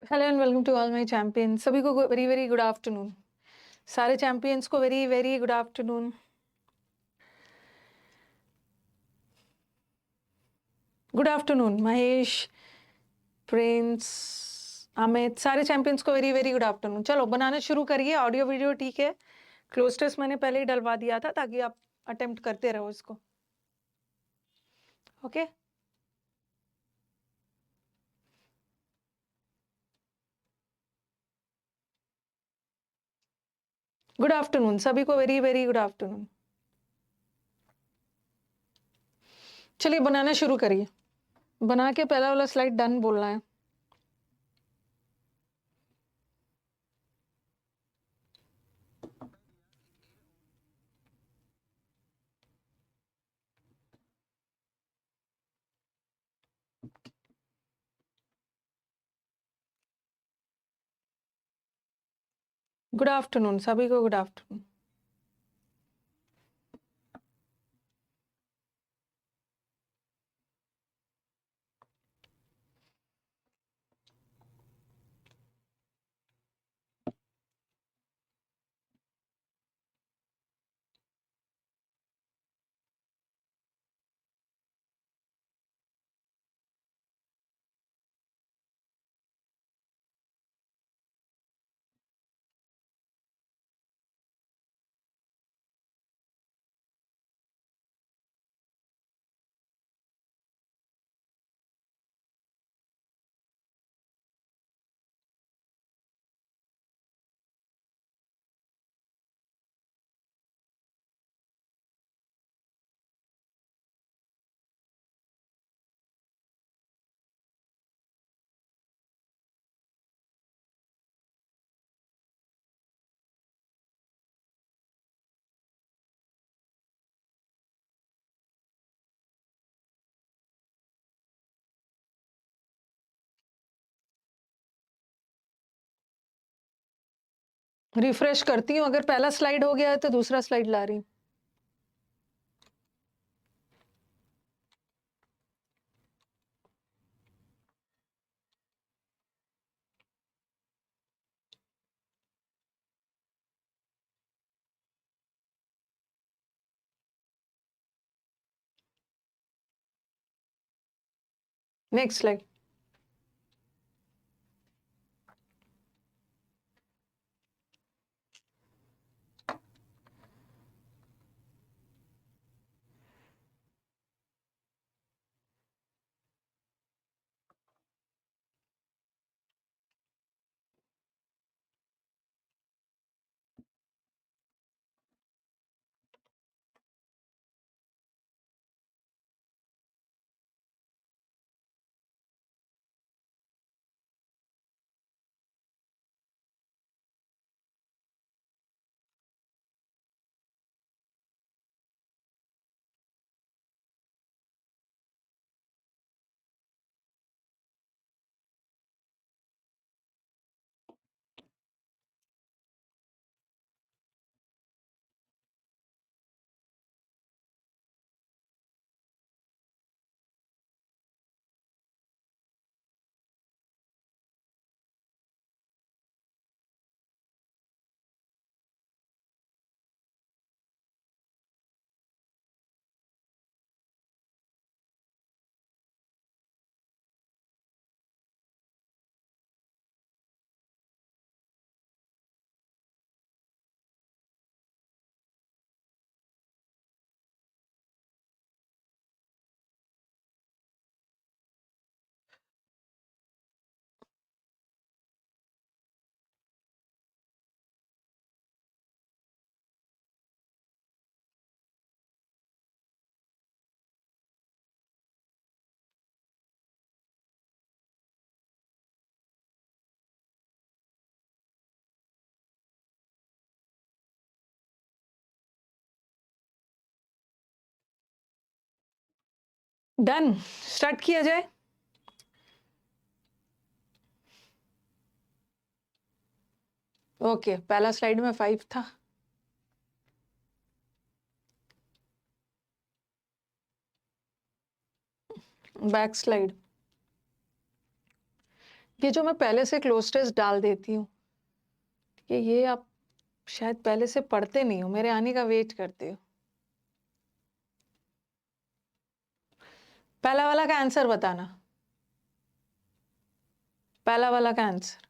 Hello and welcome to all my champions. सभी को very very good afternoon. सारे champions को very very good afternoon. Good afternoon Mahesh, Prince, Amit, सारे champions को very very good afternoon. चलो बनाना शुरू करिए। ऑडियो वीडियो ठीक है, क्लोज टेस्ट मैंने पहले ही डलवा दिया था ताकि आप अटेम्प्ट करते रहो इसको। ओके गुड आफ्टरनून सभी को वेरी वेरी गुड आफ्टरनून। चलिए बनाना शुरू करिए। बना के पहला वाला स्लाइड डन बोलना है। गुड आफ्टरनून सभी को गुड आफ्टरनून। रिफ्रेश करती हूँ, अगर पहला स्लाइड हो गया है तो दूसरा स्लाइड ला रही हूँ। Next slide. डन, स्टार्ट किया जाए। ओके पहला स्लाइड में 5 था। Back slide. ये जो मैं पहले से क्लोज टेस्ट डाल देती हूँ, ये आप शायद पहले से पढ़ते नहीं हो, मेरे आने का वेट करते हो। पहला वाला का आंसर बताना, पहला वाला का आंसर।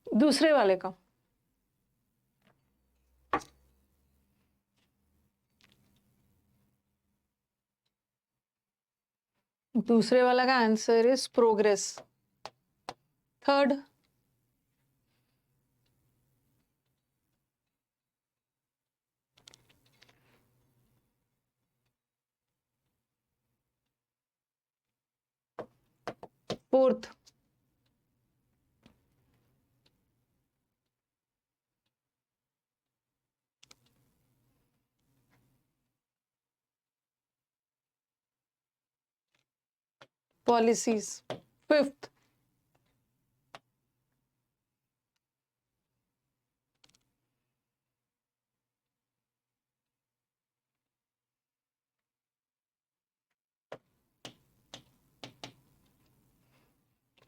दूसरे वाले का, दूसरे वाला का answer is progress. Third, fourth, policies. Fifth,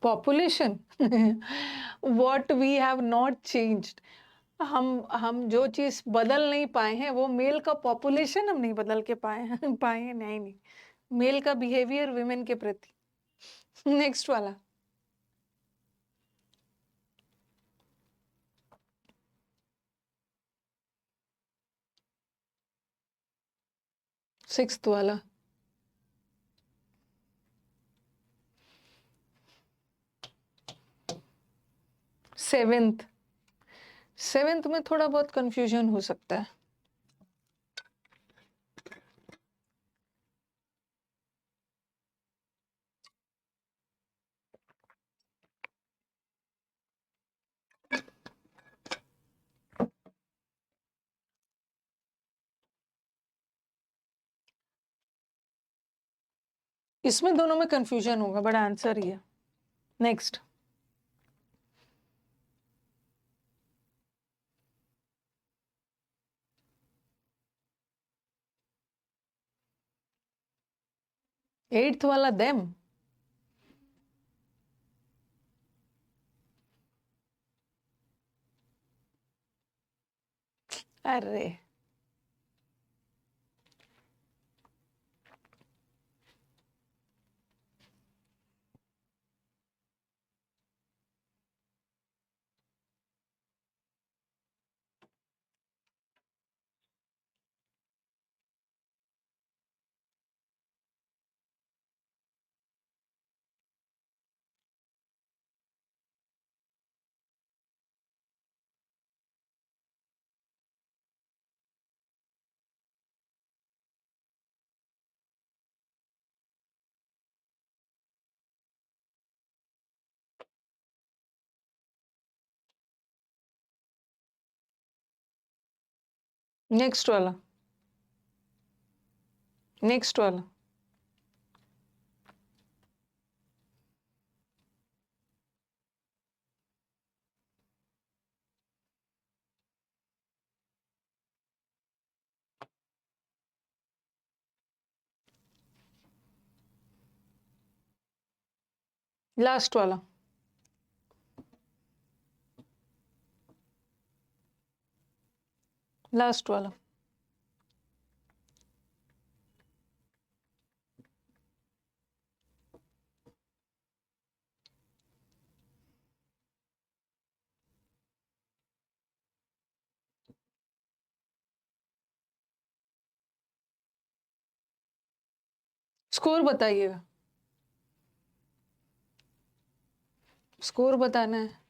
population. What we have not changed, हम जो चीज बदल नहीं पाए हैं वो मेल का पॉपुलेशन हम नहीं बदल के पाए हैं, नहीं, मेल का बिहेवियर विमेन के प्रति। नेक्स्ट वाला, सिक्स्थ वाला, सेवेंथ। सेवेंथ में थोड़ा बहुत कंफ्यूजन हो सकता है। इसमें दोनों में कंफ्यूजन होगा, बड़ा आंसर ही है। नेक्स्ट, एट्थ वाला देम। अरे नेक्स्ट वाला, नेक्स्ट वाला, लास्ट वाला, लास्ट वाला। स्कोर बताइएगा, स्कोर बताना है।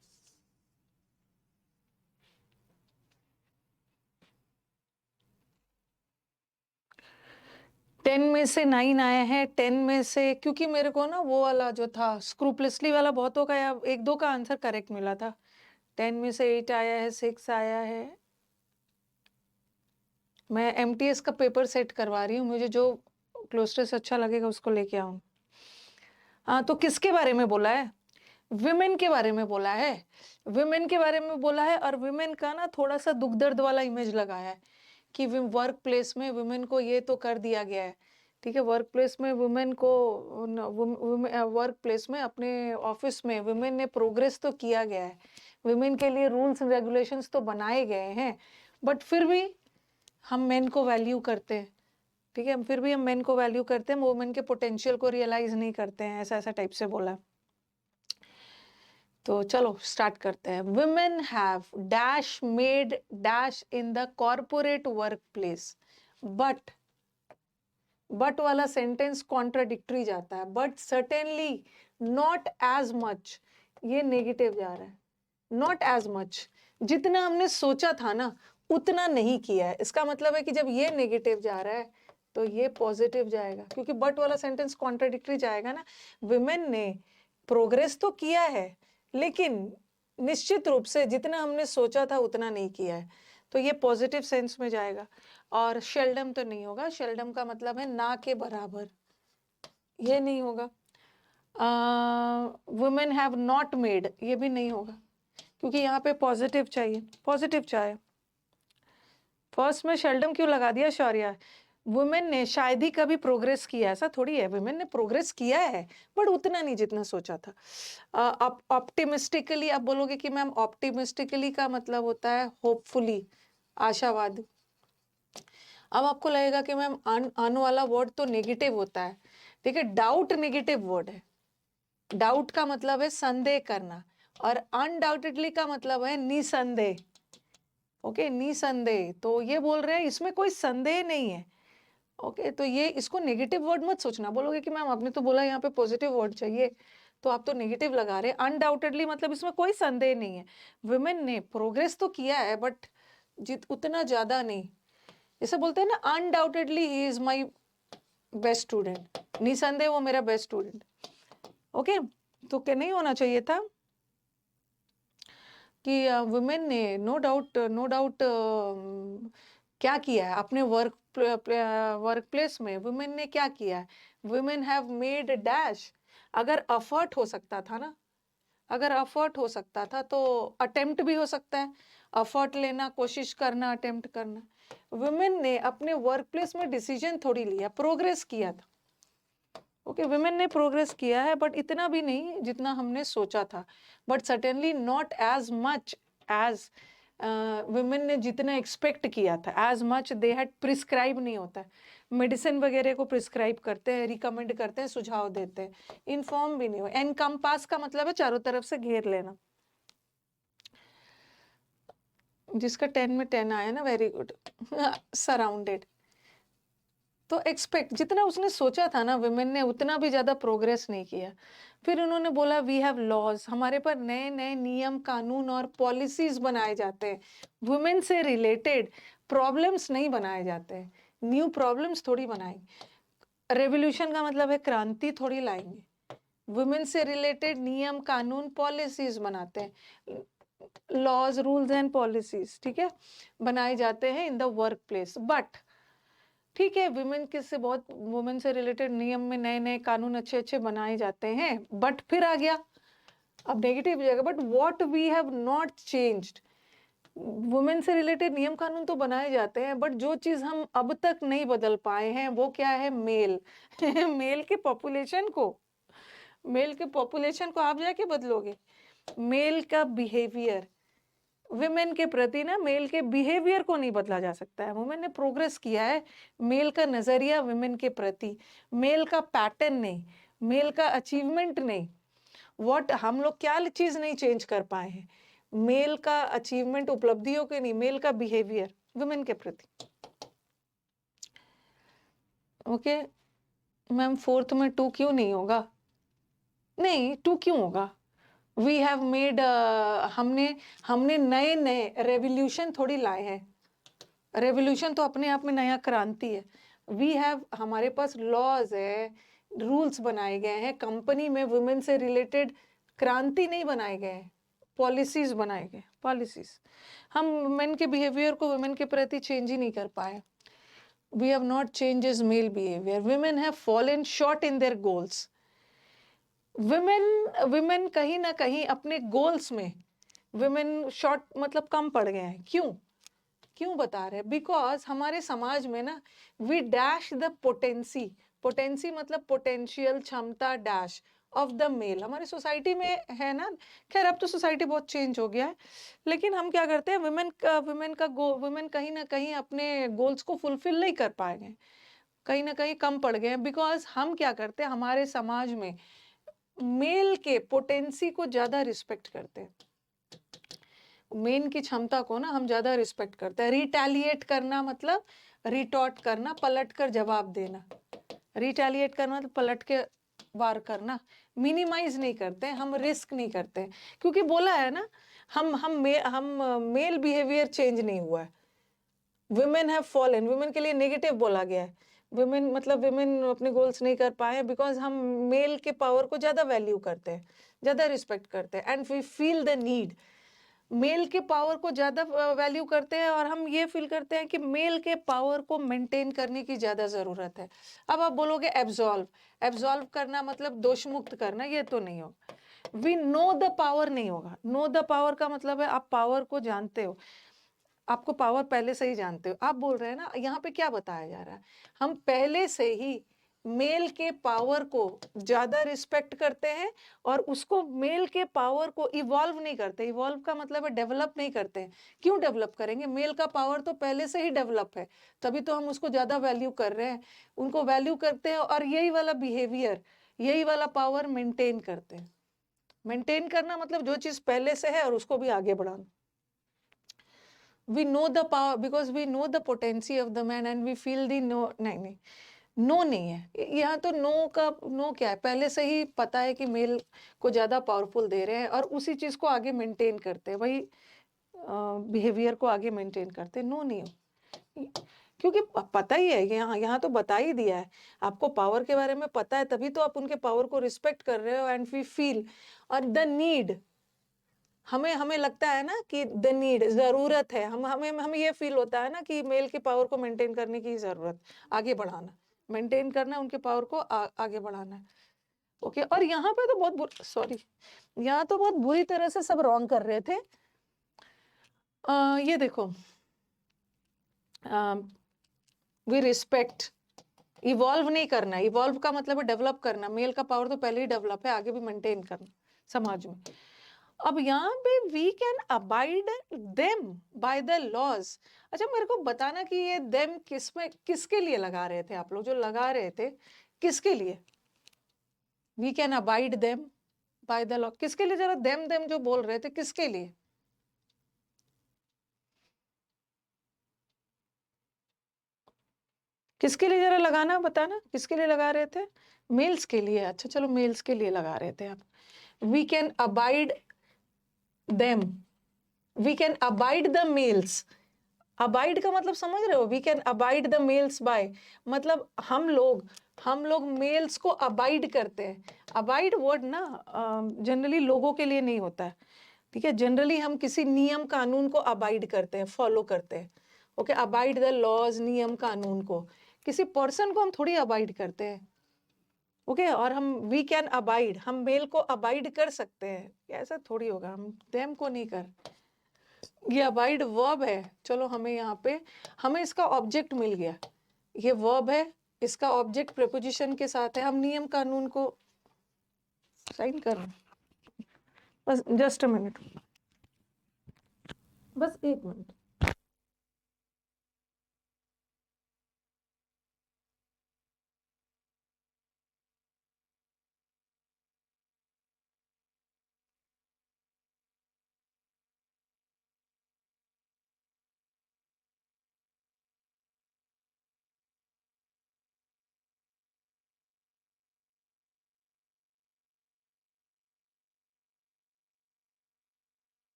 10 में से 9 आया है, 10 में से, क्योंकि मेरे को ना वो वाला जो था स्क्रूपलेसली वाला बहुतों का या एक दो का आंसर करेक्ट मिला था। 10 में से 8 आया है, 6 आया है। मैं एमटीएस का पेपर सेट करवा रही हूँ, मुझे जो क्लोस्टर्स अच्छा लगेगा उसको लेके आऊँ। हाँ, तो किसके बारे में बोला है? विमेन के बारे में बोला है, विमेन के बारे में बोला है। और विमेन का ना थोड़ा सा दुख दर्द वाला इमेज लगाया है कि वर्क प्लेस में वुमेन को ये तो कर दिया गया है, ठीक है, वर्क प्लेस में वुमेन को, वर्क प्लेस में अपने ऑफिस में वुमेन ने प्रोग्रेस तो किया गया है, वुमेन के लिए रूल्स एंड रेगुलेशंस तो बनाए गए हैं, बट फिर भी हम मेन को वैल्यू करते हैं, ठीक है, फिर भी हम मेन को वैल्यू करते हैं, वुमेन के पोटेंशियल को रियलाइज नहीं करते हैं, ऐसा ऐसा टाइप से बोला। तो चलो स्टार्ट करते हैं। Women have dash made dash in the corporate work place, but वाला सेंटेंस कॉन्ट्राडिक्टरी जाता है, but certainly not as much, ये नेगेटिव जा रहा है, नॉट एज मच, जितना हमने सोचा था ना उतना नहीं किया है। इसका मतलब है कि जब ये नेगेटिव जा रहा है तो ये पॉजिटिव जाएगा, क्योंकि बट वाला सेंटेंस कॉन्ट्राडिक्टरी जाएगा ना। विमेन ने प्रोग्रेस तो किया है, लेकिन निश्चित रूप से जितना हमने सोचा था उतना नहीं किया है, तो ये पॉजिटिव सेंस में जाएगा। और शेल्डम तो नहीं होगा, शेल्डम का मतलब है ना के बराबर, ये नहीं होगा। वुमेन हैव नॉट मेड, ये भी नहीं होगा, क्योंकि यहाँ पे पॉजिटिव चाहिए, पॉजिटिव चाहिए। फर्स्ट में शेल्डम क्यों लगा दिया शौर्या? वुमेन ने शायद ही कभी प्रोग्रेस किया, ऐसा थोड़ी है, वुमेन ने प्रोग्रेस किया है बट उतना नहीं जितना सोचा था। ऑप्टिमिस्टिकली, आप बोलोगे कि मैम ऑप्टिमिस्टिकली का मतलब होता है होपफुली, आशावाद। अब आपको लगेगा कि मैम आने वाला वर्ड तो नेगेटिव होता है, देखिए डाउट नेगेटिव वर्ड है, डाउट का मतलब है संदेह करना, और अनडाउटेडली का मतलब है निसंदेह, ओके, निसंदेह। तो ये बोल रहे हैं इसमें कोई संदेह नहीं है, ओके, तो ये इसको नेगेटिव वर्ड मत सोचना। बोलोगे कि मैम आपने तो बोला यहाँ पे पॉजिटिव वर्ड चाहिए, तो आप तो नेगेटिव लगा रहे हैं। अनडाउटेडली मतलब इसमें कोई संदेह नहीं है, वुमेन ने प्रोग्रेस तो किया है बट उतना ज्यादा नहीं। जैसे बोलते हैं ना, undoubtedly he is my best student, निसंदेह वो मेरा बेस्ट स्टूडेंट, ओके। तो क्या नहीं होना चाहिए था कि वुमेन ने नो डाउट क्या किया है अपने वर्क प्लेस में, वुमेन ने क्या किया है, वुमेन हैव मेड डैश। अगर अफर्ट हो सकता था ना, अगर अफर्ट हो सकता था तो अटेम्प्ट भी हो सकता है, अफर्ट लेना, कोशिश करना, अटेम्प्ट करना। वुमेन ने अपने वर्क प्लेस में डिसीजन थोड़ी लिया, प्रोग्रेस किया था, ओके, वुमेन ने प्रोग्रेस किया है बट इतना भी नहीं जितना हमने सोचा था, but certainly not as much as women ने जितना एक्सपेक्ट किया था, as much they had prescribe नहीं होता है, मेडिसिन वगैरह को प्रिस्क्राइब करते हैं, रिकमेंड करते हैं, सुझाव देते हैं, इन्फॉर्म भी नहीं हो। एनकम्पास का मतलब है चारों तरफ से घेर लेना, जिसका 10 में 10 आया ना, वेरी गुड। सराउंडेड, तो एक्सपेक्ट जितना उसने सोचा था ना वुमेन ने उतना भी ज्यादा प्रोग्रेस नहीं किया। फिर उन्होंने बोला वी हैव लॉज, हमारे पर नए नए नियम, कानून और पॉलिसीज बनाए जाते हैं, वुमेन से रिलेटेड प्रॉब्लम्स नहीं बनाए जाते हैं, न्यू प्रॉब्लम्स थोड़ी बनाएंगे। रेवोल्यूशन का मतलब है क्रांति थोड़ी लाएंगे, वुमेन से रिलेटेड नियम, कानून, पॉलिसीज बनाते हैं, लॉज, रूल्स एंड पॉलिसीज, ठीक है, बनाए जाते हैं in the work place. But ठीक है, वुमेन के से बहुत, वुमेन से रिलेटेड नियम में नए नए कानून अच्छे अच्छे बनाए जाते हैं, बट फिर आ गया अब नेगेटिव जाएगा, but what we have not changed. Women से रिलेटेड नियम कानून तो बनाए जाते हैं, बट जो चीज हम अब तक नहीं बदल पाए हैं वो क्या है, मेल। मेल के पॉपुलेशन को, मेल के पॉपुलेशन को आप जाके बदलोगे, मेल का बिहेवियर विमेन के प्रति ना, मेल के बिहेवियर को नहीं बदला जा सकता है। वुमेन ने प्रोग्रेस किया है, मेल का नजरिया विमेन के प्रति, मेल का पैटर्न नहीं, मेल का अचीवमेंट नहीं। व्हाट हम लोग क्या चीज नहीं चेंज कर पाए हैं, मेल का अचीवमेंट, उपलब्धियों के नहीं, मेल का बिहेवियर विमेन के प्रति, ओके। मैम फोर्थ में 2 क्यों नहीं होगा? नहीं, 2 क्यों होगा? वी हैव मेड, हमने नए नए रेवोल्यूशन थोड़ी लाए हैं, रेवोल्यूशन तो अपने आप में नया क्रांति है। वी हैव, हमारे पास लॉज है, रूल्स बनाए गए हैं, कंपनी में वुमेन से रिलेटेड क्रांति नहीं बनाए गए हैं, पॉलिसीज बनाए गए, पॉलिसीज। हम वुमेन के बिहेवियर को वुमेन के प्रति चेंज ही नहीं कर पाए। We have not changes male behaviour, women have fallen short in their goals. Women कहीं ना कहीं अपने गोल्स में विमेन शॉर्ट मतलब कम पड़ गए हैं। क्यों? क्यों बता रहे हैं? बिकॉज हमारे समाज में ना we dash the potency, potency मतलब पोटेंशियल, क्षमता, डैश ऑफ द मेल हमारी सोसाइटी में है ना। खैर अब तो सोसाइटी बहुत चेंज हो गया है, लेकिन हम क्या करते हैं, वुमेन कहीं ना कहीं अपने गोल्स को फुलफिल नहीं कर पाएंगे, कहीं ना कहीं कम पड़ गए हैं। बिकॉज हम क्या करते हैं, हमारे समाज में मेल के पोटेंसी को ज्यादा रिस्पेक्ट करते हैं, मेन की क्षमता को ना हम ज्यादा रिस्पेक्ट करते हैं। रिटेलिएट करना मतलब रिटॉर्ट करना, पलट कर जवाब देना। रिटेलिएट करना मतलब पलट के वार करना। मिनिमाइज नहीं करते, हम रिस्क नहीं करते, क्योंकि बोला है ना, हम मेल बिहेवियर चेंज नहीं हुआ है। वुमेन हैव फॉलन, वुमेन के लिए नेगेटिव बोला गया है। वुमेन मतलब वुमेन अपने गोल्स नहीं कर पाए बिकॉज हम मेल के पावर को ज्यादा वैल्यू करते हैं, ज्यादा रिस्पेक्ट करते हैं, and we feel the need, male के पावर को ज्यादा वैल्यू करते हैं, और हम ये फील करते हैं कि मेल के पावर को मेंटेन करने की ज्यादा जरूरत है। अब आप बोलोगे एब्जॉल्व, एब्जॉल्व करना मतलब दोष मुक्त करना, ये तो नहीं होगा। वी नो द पावर नहीं होगा। नो द पावर का मतलब है आप पावर को जानते हो, आपको पावर पहले से ही जानते हो। आप बोल रहे हैं ना, यहाँ पे क्या बताया जा रहा है, हम पहले से ही मेल के पावर को ज्यादा रिस्पेक्ट करते हैं, और उसको मेल के पावर को इवॉल्व नहीं करते। इवॉल्व का मतलब है डेवलप नहीं करते हैं। क्यों डेवलप करेंगे, मेल का पावर तो पहले से ही डेवलप है, तभी तो हम उसको ज्यादा वैल्यू कर रहे हैं, उनको वैल्यू करते हैं, और यही वाला बिहेवियर, यही वाला पावर मेंटेन करते हैं। मेंटेन करना मतलब जो चीज पहले से है और उसको भी आगे बढ़ाना। We know the power because we know the potency of the man and we feel the no, नहीं, नो नहीं है यहाँ तो। नो का नो क्या है, पहले से ही पता है कि मेल को ज्यादा पावरफुल दे रहे हैं, और उसी चीज को आगे मेंटेन करते हैं, वही बिहेवियर को आगे मेंटेन करते हैं। नो नहीं हो, क्योंकि पता ही है, यहाँ तो बता ही दिया है, आपको पावर के बारे में पता है, तभी तो आप उनके पावर को रिस्पेक्ट कर रहे हो। एंड वी फील, और द नीड, हमें हमें लगता है ना कि द नीड, जरूरत है, हमें ये फील होता है ना कि मेल की पावर को मेंटेन करने की जरूरत, आगे बढ़ाना, मेंटेन करना, उनके पावर को आगे बढ़ाना है। ओके, और यहाँ पे तो बहुत सॉरी, यहाँ तो बहुत बुरी तरह से सब रॉन्ग कर रहे थे। ये देखो, वी रिस्पेक्ट, इवॉल्व नहीं करना, इवॉल्व का मतलब है डेवलप करना, मेल का पावर तो पहले ही डेवलप है, आगे भी मेंटेन करना समाज में। अब यहाँ पे we can abide them by the laws. अच्छा मेरे को बताना कि ये देम किसमें, किसके लिए लगा रहे थे आप लोग, जो लगा रहे थे किसके लिए, we can abide them by the law, किसके लिए, जरा देम देम जो बोल रहे थे किसके लिए, किसके लिए जरा लगाना, बताना किसके लिए लगा रहे थे। मेल्स के लिए, अच्छा चलो मेल्स के लिए लगा रहे थे आप। We can abide them, we can abide the males. Abide का मतलब समझ रहे हो, we can abide the males by, मतलब हम लोग मेल्स को अबाइड करते हैं। अबाइड वर्ड ना जनरली लोगों के लिए नहीं होता है, ठीक है। जनरली हम किसी नियम कानून को अबाइड करते हैं, फॉलो करते हैं। ओके, अबाइड द लॉज, नियम कानून को, किसी पर्सन को हम थोड़ी अबाइड करते हैं। ओके, और हम वी कैन अबाइड, हम मेल को अबाइड कर सकते हैं, ऐसा थोड़ी होगा, हम देम को नहीं कर। ये अबाइड वर्ब है, चलो हमें यहाँ पे, हमें इसका ऑब्जेक्ट मिल गया, ये वर्ब है, इसका ऑब्जेक्ट प्रीपोजिशन के साथ है, हम नियम कानून को साइन कर रहे हैं। बस जस्ट अ मिनट, बस 1 मिनट।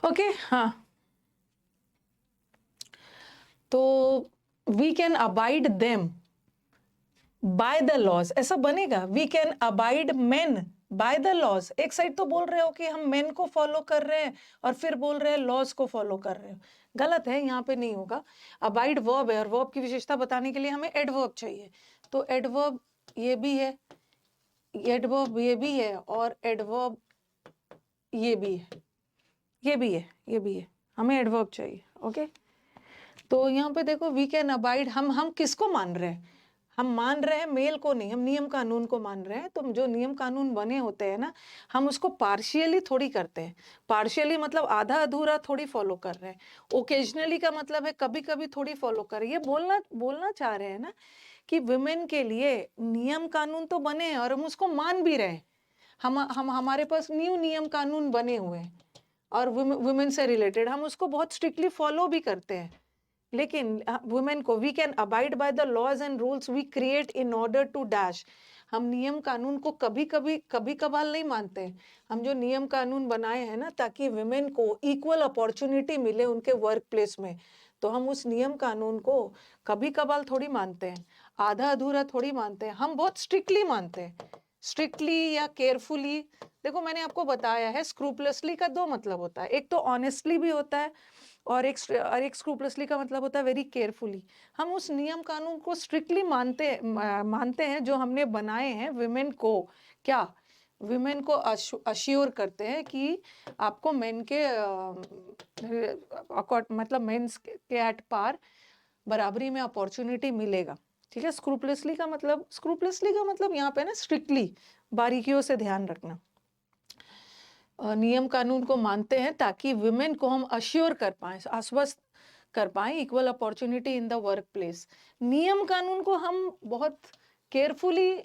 ओके हाँ, तो we can abide them by the laws, ऐसा बनेगा। We can abide men by the laws. एक साइड तो बोल रहे हो कि हम मेन को फॉलो कर रहे हैं और फिर बोल रहे हैं लॉज को फॉलो कर रहे हो, गलत है, यहाँ पे नहीं होगा। अबाइड वर्ब है और वर्ब की विशेषता बताने के लिए हमें एडवर्ब चाहिए, तो एडवर्ब ये भी है, एडवर्ब ये भी है और एडवर्ब ये भी है, ये भी है, ये भी है, हमें एडवर्ब चाहिए। ओके, तो यहाँ पे देखो वी कैन अबाइड, हम किसको मान रहे हैं? हम मान रहे हैं मेल को नहीं, हम नियम कानून को मान रहे हैं। तो जो नियम कानून बने होते हैं ना, हम उसको पार्शियली थोड़ी करते हैं। पार्शियली मतलब आधा अधूरा थोड़ी फॉलो कर रहे हैं। ओकेजनली का मतलब है कभी कभी थोड़ी फॉलो कर रहे हैं। ये बोलना चाह रहे हैं ना कि वुमेन के लिए नियम कानून तो बने हैं और हम उसको मान भी रहे हैं। हम हमारे पास न्यू नियम कानून बने हुए हैं और वुमेन से रिलेटेड हम उसको बहुत स्ट्रिक्टली फॉलो भी करते हैं। लेकिन वुमेन को we can abide by the laws and rules we create in order to dash. हम नियम कानून को कभी कभार नहीं मानते हैं। हम जो नियम कानून बनाए हैं ना ताकि वुमेन को इक्वल अपॉर्चुनिटी मिले उनके वर्क प्लेस में, तो हम उस नियम कानून को कभी कभार थोड़ी मानते हैं, आधा अधूरा थोड़ी मानते हैं, हम बहुत स्ट्रिक्टली मानते हैं। स्ट्रिक्टली या केयरफुली, देखो मैंने आपको बताया है स्क्रूपलसली का दो मतलब होता है, एक तो ऑनेस्टली भी होता है और एक स्क्रूपलसली का मतलब होता है वेरी केयरफुली। हम उस नियम कानून को स्ट्रिक्टली मानते हैं जो हमने बनाए हैं वुमेन को, क्या वुमेन को अश्योर करते हैं कि आपको मेन के मतलब मेंस के एट पार बराबरी में अपॉर्चुनिटी मिलेगा। ठीक है, स्क्रूपलसली का मतलब यहाँ पे ना स्ट्रिक्टली, बारीकियों से ध्यान रखना। नियम कानून को मानते हैं ताकि वुमेन को हम अश्योर कर पाए, आश्वस्त कर पाए equal opportunity in the work place. नियम कानून को हम बहुत केयरफुली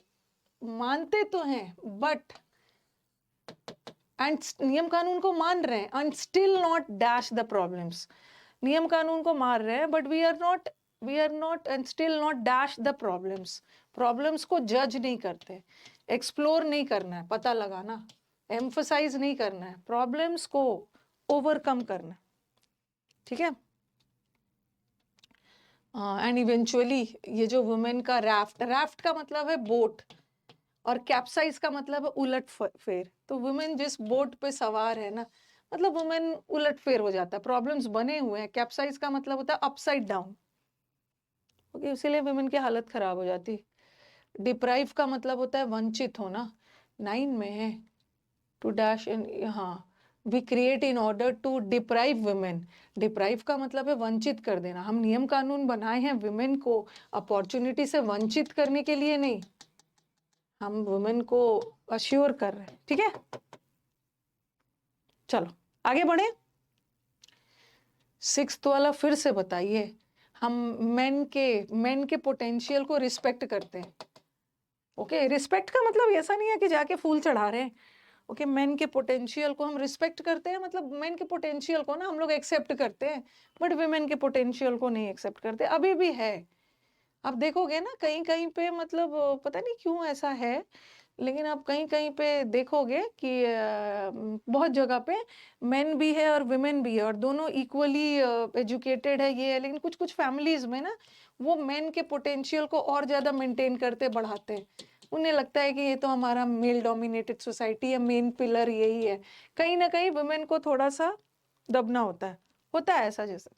मानते तो हैं बट एंड नियम कानून को मान रहे हैं and still not dash the problems. नियम कानून को मान रहे हैं but we are not and still not dash the problems. Problems को जज नहीं करते, एक्सप्लोर नहीं करना है, पता लगाना, एम्फसाइज नहीं करना है, प्रॉब्लम्स को ओवरकम करना। ठीक है, एंड इवेंचुअली ये जो वुमेन का राफ्ट का मतलब है बोट और कैप्साइज का मतलब है उलट फेर। तो वुमेन जिस बोट पे सवार है ना, मतलब वुमेन उलट फेर हो जाता है, प्रॉब्लम्स बने हुए हैं। कैप्साइज का मतलब होता है अपसाइड डाउन। ओके, इसीलिए वुमेन की हालत खराब हो जाती। डिप्राइव का मतलब होता है वंचित होना, 9 में है टू डैश इन, हाँ, we create in order to deprive women. Deprive का मतलब है वंचित कर देना। हम नियम कानून बनाए हैं वुमेन को अपॉर्चुनिटी से वंचित करने के लिए नहीं, हम वुमेन को अश्योर कर रहे हैं। ठीक है, चलो आगे बढ़े। 6th वाला फिर से बताइए। हम मेन के पोटेंशियल को रिस्पेक्ट करते हैं। ओके, रिस्पेक्ट का मतलब ऐसा नहीं है कि जाके फूल चढ़ा रहे हैं। ओके, मेन के पोटेंशियल को हम रिस्पेक्ट करते हैं, मतलब मेन के पोटेंशियल को ना हम लोग एक्सेप्ट करते हैं बट वुमेन के पोटेंशियल को नहीं एक्सेप्ट करते, अभी भी है। आप देखोगे ना कहीं कहीं पे, मतलब पता नहीं क्यों ऐसा है, लेकिन आप कहीं कहीं पे देखोगे कि बहुत जगह पे मेन भी है और वुमेन भी है और दोनों इक्वली एजुकेटेड है, ये है। लेकिन कुछ कुछ फैमिलीज में ना वो मेन के पोटेंशियल को और ज़्यादा मेंटेन करते बढ़ाते हैं। उन्हें लगता है कि ये तो हमारा मेल डोमिनेटेड सोसाइटी है, मेन पिलर यही है। कहीं ना कहीं वुमेन को थोड़ा सा दबना होता है ऐसा जैसे।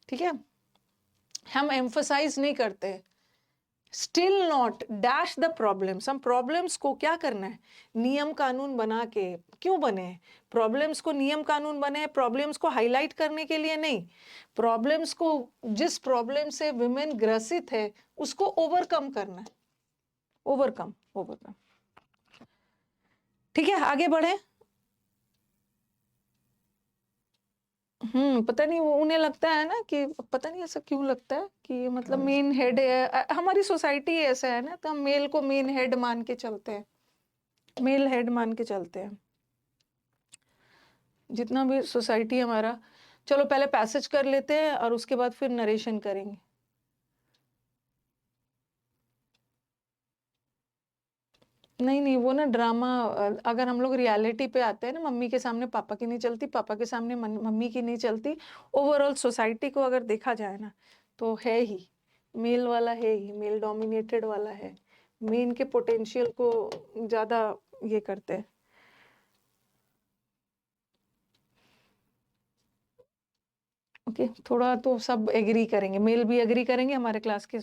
ठीक है, हम एम्फसाइज नहीं करते, still not dash the problems. हम प्रॉब्लम्स को क्या करना है, नियम कानून बना के। क्यों बने हैं प्रॉब्लम्स को, नियम कानून बने हैं प्रॉब्लम्स को हाईलाइट करने के लिए नहीं, प्रॉब्लम्स को, जिस प्रॉब्लम से वुमेन ग्रसित है उसको ओवरकम करना है, ओवरकम। ठीक है, आगे बढ़े। पता नहीं उन्हें लगता है ना कि, पता नहीं ऐसा क्यों लगता है कि मतलब मेन हेड है, हमारी सोसाइटी ऐसा है ना, तो हम मेल को मेन हेड मान के चलते हैं, मेल हेड मान के चलते हैं जितना भी सोसाइटी हमारा। चलो पहले पैसेज कर लेते हैं और उसके बाद फिर नरेशन करेंगे। नहीं नहीं, वो ना ड्रामा, अगर हम लोग रियलिटी पे आते हैं ना, मम्मी के सामने पापा की नहीं चलती, पापा के सामने मम्मी की नहीं चलती। ओवरऑल सोसाइटी को अगर देखा जाए ना, तो है ही मेल वाला, है ही मेल डोमिनेटेड वाला है। मेन के पोटेंशियल को ज्यादा ये करते हैं। ओके, थोड़ा तो सब एग्री करेंगे, मेल भी एग्री करेंगे, हमारे क्लास के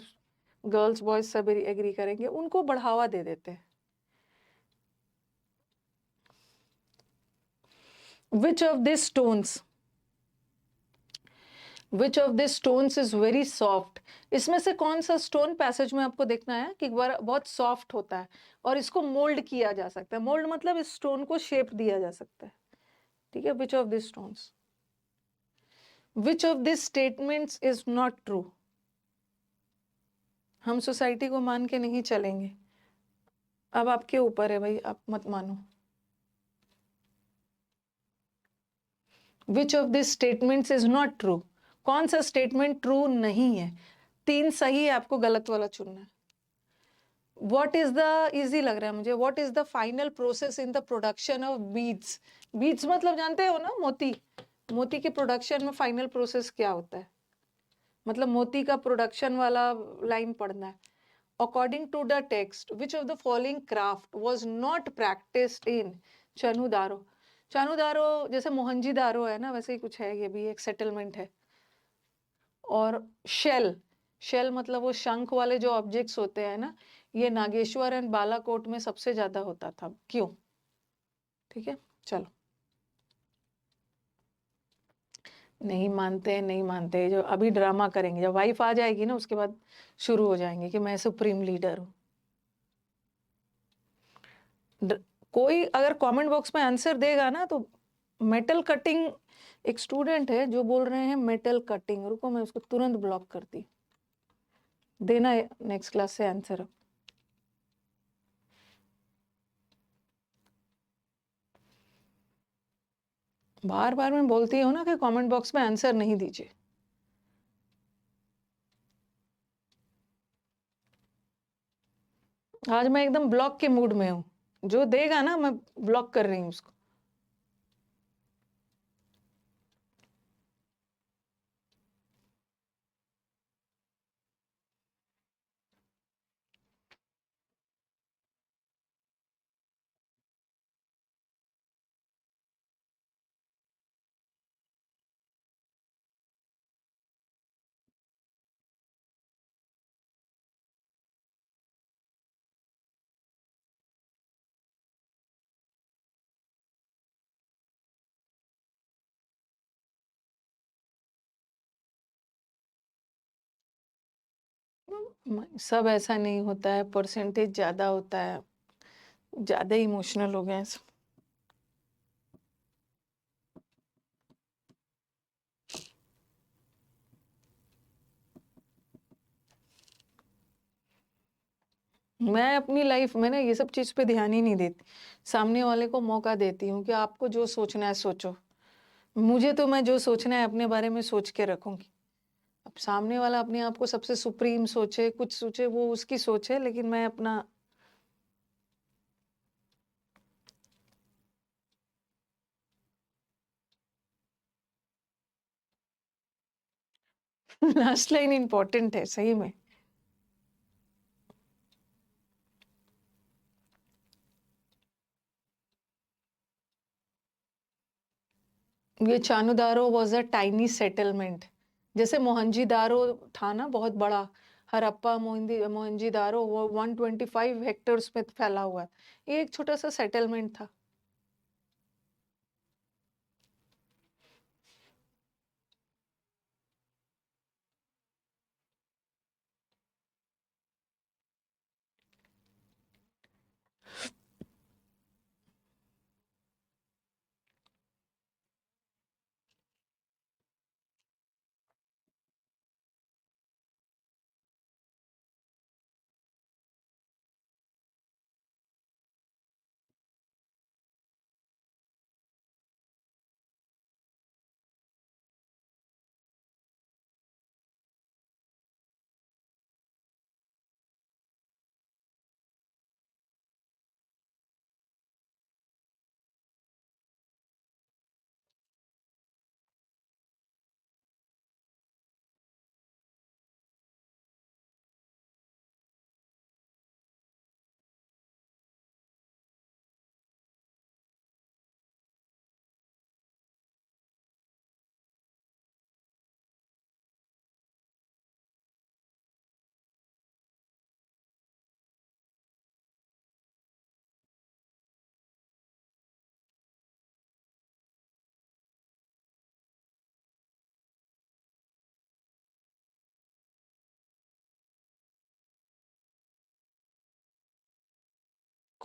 गर्ल्स बॉयज सब एग्री करेंगे, उनको बढ़ावा दे देते हैं। विच of this stones which of this stones is very soft. इसमें से कौन सा स्टोन, पैसेज में आपको देखना है कि बहुत सॉफ्ट होता है और इसको मोल्ड किया जा सकता है। मोल्ड मतलब इस स्टोन को शेप दिया जा सकता है। ठीक है, विच of this stones, which of this statements is not true. हम सोसाइटी को मान के नहीं चलेंगे। अब आपके ऊपर है भाई, आप मत मानो। विच of this statements is not true. कौन सा स्टेटमेंट ट्रू नहीं है? 3 सही है, आपको गलत वाला चुनना है। वॉट इज द, इजी लग रहा है मुझे, what is the final process in the production of beads. Beads मतलब जानते हो ना, मोती। मोती के प्रोडक्शन में फाइनल प्रोसेस क्या होता है, मतलब मोती का प्रोडक्शन वाला लाइन पढ़ना है। According to the text, which of the following craft was not practised in Chanhudaro. Chanhudaro जैसे मोहनजीदारो है ना, वैसे ही कुछ है, ये भी एक सेटलमेंट है। और शेल, शेल मतलब वो शंख वाले जो ऑब्जेक्ट्स होते हैं ना, ये नागेश्वर एंड बालाकोट में सबसे ज्यादा होता था। क्यों? ठीक है, चलो। नहीं मानते, नहीं मानते, जो अभी ड्रामा करेंगे, जब वाइफ आ जाएगी ना उसके बाद शुरू हो जाएंगे कि मैं सुप्रीम लीडर हूँ। कोई अगर कमेंट बॉक्स में आंसर देगा ना तो मेटल कटिंग, एक स्टूडेंट है जो बोल रहे हैं मेटल कटिंग, रुको मैं उसको तुरंत ब्लॉक करती। देना नेक्स्ट क्लास से आंसर। बार बार मैं बोलती हूँ ना कि कमेंट बॉक्स में आंसर नहीं दीजिए। आज मैं एकदम ब्लॉक के मूड में हूँ, जो देगा ना मैं ब्लॉक कर रही हूँ उसको। सब ऐसा नहीं होता है, परसेंटेज ज्यादा होता है, ज्यादा इमोशनल हो गए हैं सब। मैं अपनी लाइफ में ना ये सब चीज पे ध्यान ही नहीं देती, सामने वाले को मौका देती हूँ कि आपको जो सोचना है सोचो। मुझे तो, मैं जो सोचना है अपने बारे में सोच के रखूंगी। अब सामने वाला अपने आप को सबसे सुप्रीम सोचे, कुछ सोचे, वो उसकी सोच है, लेकिन मैं अपना लास्ट लाइन इंपॉर्टेंट है सही में। ये चानुदारो वॉज अ टाइनी सेटलमेंट। जैसे मोहनजीदारो था ना, बहुत बड़ा। हरप्पा मोहनजीदारो वो 125 हेक्टर्स में फैला हुआ है। ये एक छोटा सा सेटलमेंट था।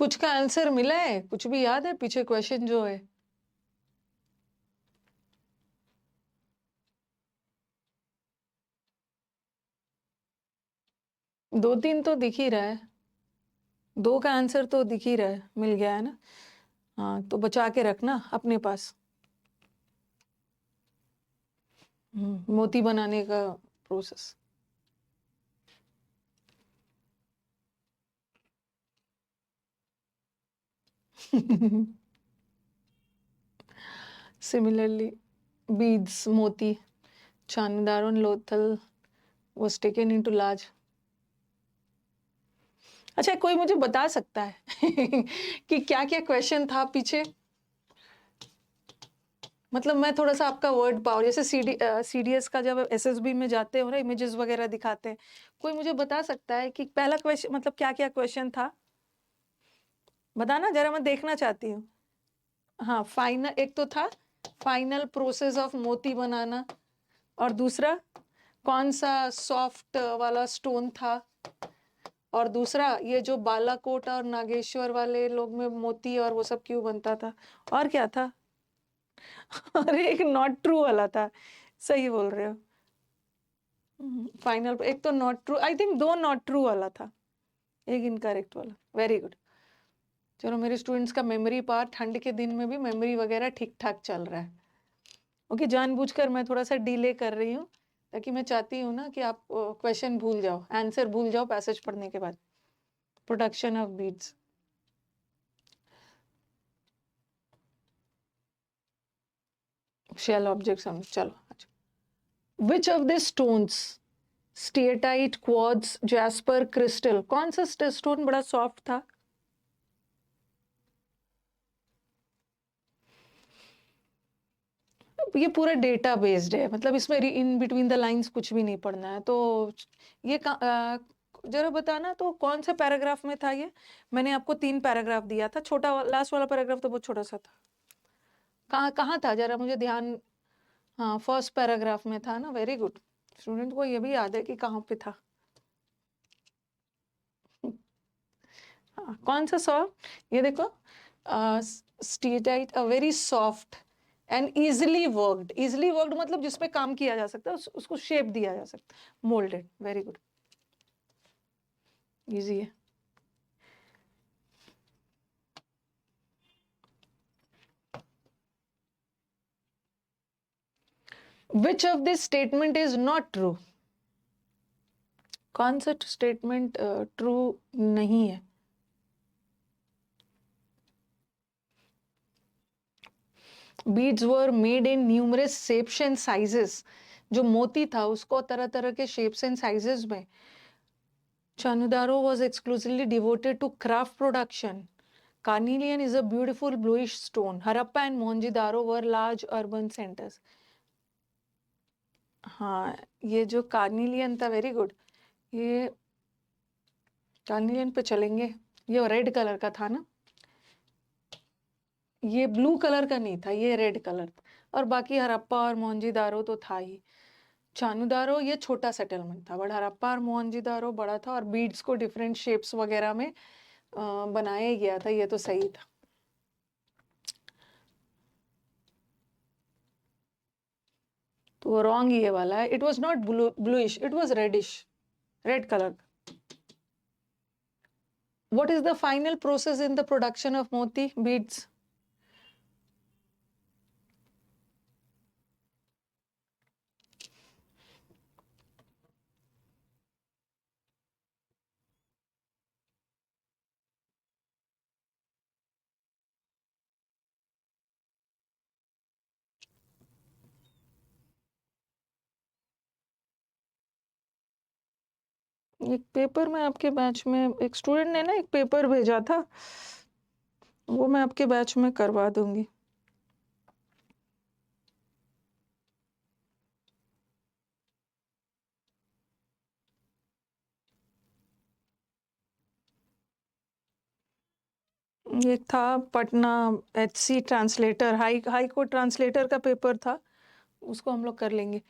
कुछ का आंसर मिला है, कुछ भी याद है पीछे क्वेश्चन जो है? दो तीन तो दिख ही रहा है, दो का आंसर तो दिख ही रहा है, मिल गया है ना। हाँ तो बचा के रखना अपने पास। मोती बनाने का process. Similarly, beads, moti, Chanudar and Lothal was taken into large. अच्छा, कोई मुझे बता सकता है कि क्या क्या क्वेश्चन था पीछे? मतलब मैं थोड़ा सा आपका वर्ड पावर, जैसे सीडीएस का जब एसएसबी में जाते हो ना, इमेजेस वगैरह दिखाते हैं, कोई मुझे बता सकता है कि पहला क्वेश्चन मतलब क्या क्या क्वेश्चन था? बताना जरा, मैं देखना चाहती हूँ। हाँ, फाइनल एक तो था, फाइनल प्रोसेस ऑफ मोती बनाना, और दूसरा कौन सा सॉफ्ट वाला स्टोन था, और दूसरा ये जो बालाकोट और नागेश्वर वाले लोग में मोती और वो सब क्यों बनता था, और क्या था? अरे एक नॉट ट्रू वाला था, सही बोल रहे हो। फाइनल एक तो नॉट ट्रू, आई थिंक दो नॉट ट्रू वाला था, एक इनकरेक्ट वाला। Very good. चलो, मेरे स्टूडेंट्स का मेमोरी पावर ठंड के दिन में भी मेमोरी वगैरह ठीक ठाक चल रहा है। ओके, जानबूझकर मैं थोड़ा सा डिले कर रही हूँ, ताकि मैं चाहती हूँ ना कि आप क्वेश्चन भूल जाओ, आंसर भूल जाओ पैसेज पढ़ने के बाद। Production of beads, shell object समझ। चलो, अच्छा, which of the stones, steatite, quartz, jasper, crystal, कौन सा स्टोन बड़ा सॉफ्ट था? ये पूरा डेटा बेस्ड है, मतलब इसमें इन बिटवीन द लाइंस कुछ भी नहीं पढ़ना है। तो ये जरा बताना तो कौन सा पैराग्राफ में था ये? मैंने आपको 3 पैराग्राफ दिया था, छोटा लास्ट वाला पैराग्राफ तो बहुत छोटा सा था। कहाँ कहाँ था जरा मुझे ध्यान। हाँ, फर्स्ट पैराग्राफ में था ना। वेरी गुड, स्टूडेंट को ये भी याद है कि कहाँ पे था। हाँ, कौन सा सॉफ्ट? ये देखो, steatite a very soft and easily worked. Easily worked मतलब जिसपे काम किया जा सकता है, उसको शेप दिया जा सकता है, मोल्डेड। वेरी गुड, इजी है। विच of this statement is not true? कौन सा स्टेटमेंट ट्रू नहीं है? Beads were made in numerous shapes and sizes. जो मोती था उसको तरह तरह के शेप्स एंड साइजेस में। Chanudaro was exclusively devoted to craft production. Carnelian is a beautiful bluish stone. Harappa and Mohenjo-daro were large urban centers. हाँ, ये जो कार्निलियन था, वेरी गुड, ये कार्निलियन पे चलेंगे। ये रेड कलर का था ना, ये ब्लू कलर का नहीं था, ये रेड कलर। और बाकी हरप्पा और मोहनजोदारो तो था ही। चानुदारो ये छोटा सेटलमेंट था, बट हरप्पा और मोहनजोदारो बड़ा था, और बीड्स को डिफरेंट शेप्स वगैरह में बनाया गया था। ये तो सही था। तो रॉन्ग ये वाला है। It was not bluish, it was reddish, red colour. What is the final process in the production of moti beads? एक पेपर में आपके बैच में एक स्टूडेंट ने ना एक पेपर भेजा था, वो मैं आपके बैच में करवा दूंगी। ये था Patna HC translator, high court translator का पेपर था, उसको हम लोग कर लेंगे।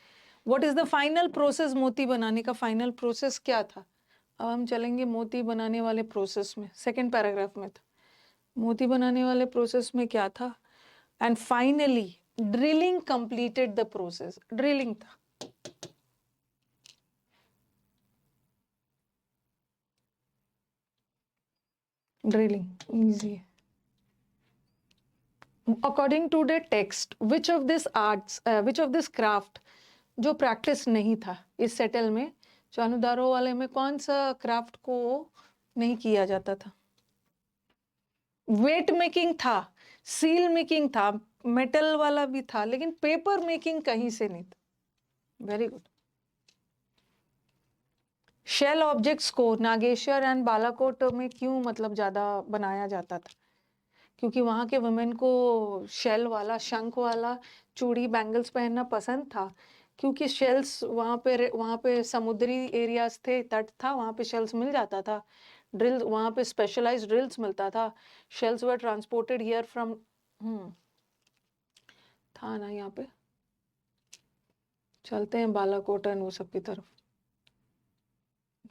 What is the final process? मोती बनाने का फाइनल प्रोसेस क्या था? अब हम चलेंगे मोती बनाने वाले प्रोसेस में, सेकेंड पैराग्राफ में था। मोती बनाने वाले प्रोसेस में क्या था? And finally drilling completed the process. Drilling था। ड्रिलिंग इजी है। According to the text which of this arts which of this craft जो प्रैक्टिस नहीं था इस सेटल में, चानुदारो वाले में कौन सा क्राफ्ट को नहीं किया जाता था? वेट मेकिंग था, सील मेकिंग था, मेटल वाला भी था, लेकिन पेपर मेकिंग कहीं से नहीं था। Very good. शेल ऑब्जेक्ट्स को नागेश्वर एंड बालाकोट में क्यों मतलब ज्यादा बनाया जाता था? क्योंकि वहां के वुमेन को शेल वाला, शंख वाला चूड़ी बैंगल्स पहनना पसंद था, क्योंकि शेल्स वहां पे समुद्री एरियाज थे, तट था, वहां पे शेल्स मिल जाता था। ड्रिल वहां पे स्पेशलाइज्ड ड्रिल्स मिलता था। Shells were transported here from था ना यहाँ पे। चलते हैं बालाकोट एंड वो सब की तरफ।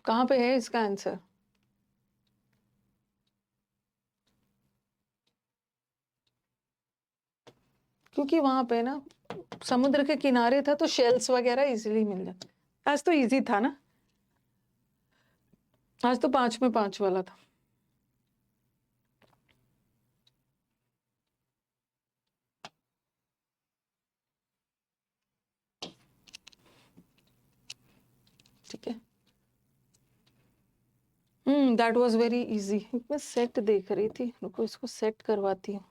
कहाँ पे है इसका आंसर? क्योंकि वहां पे ना समुद्र के किनारे था, तो शेल्स वगैरह इजीली मिल जाते। आज तो इजी था ना, आज तो 5 में 5 वाला था। ठीक है। That was very easy. मैं सेट देख रही थी, रुको इसको सेट करवाती हूँ।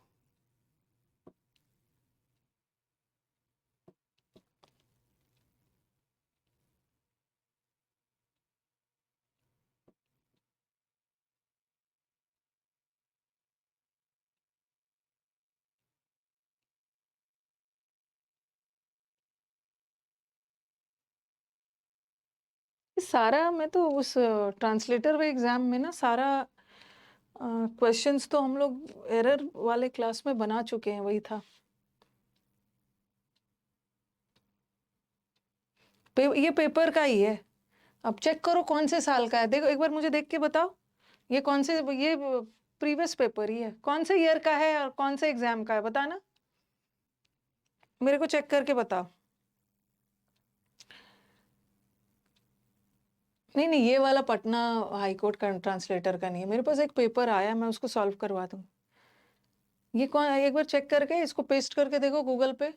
सारा मैं तो उस ट्रांसलेटर एग्जाम में ना सारा क्वेश्चंस तो हम लोग एरर वाले क्लास में बना चुके हैं, वही था। ये पेपर का ही है। अब चेक करो कौन से साल का है, देखो एक बार मुझे देख के बताओ। ये कौन से, ये प्रीवियस पेपर ही है, कौन से ईयर का है और कौन से एग्जाम का है बताना, मेरे को चेक करके बताओ। नहीं नहीं, ये वाला पटना हाई कोर्ट का ट्रांसलेटर का नहीं है, मेरे पास एक पेपर आया, मैं उसको सॉल्व करवा दूँ। ये कौन, एक बार चेक करके इसको पेस्ट करके देखो गूगल पे।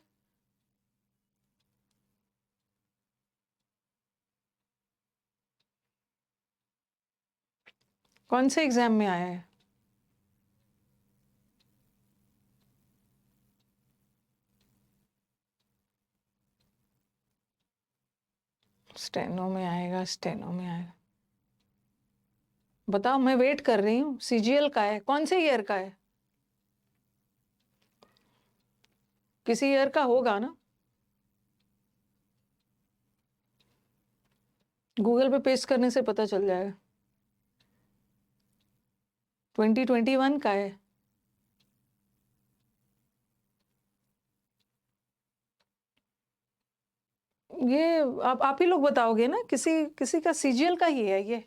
कौन से एग्जाम में आया है? स्टेनो में आएगा, स्टेनो में आएगा। बताओ, मैं वेट कर रही हूँ। सीजीएल का है, कौन से ईयर का है? किसी ईयर का होगा ना। गूगल पे पेस्ट करने से पता चल जाएगा। 2021 का है। ये आप ही लोग बताओगे ना, किसी किसी का सीजीएल का ही है ये।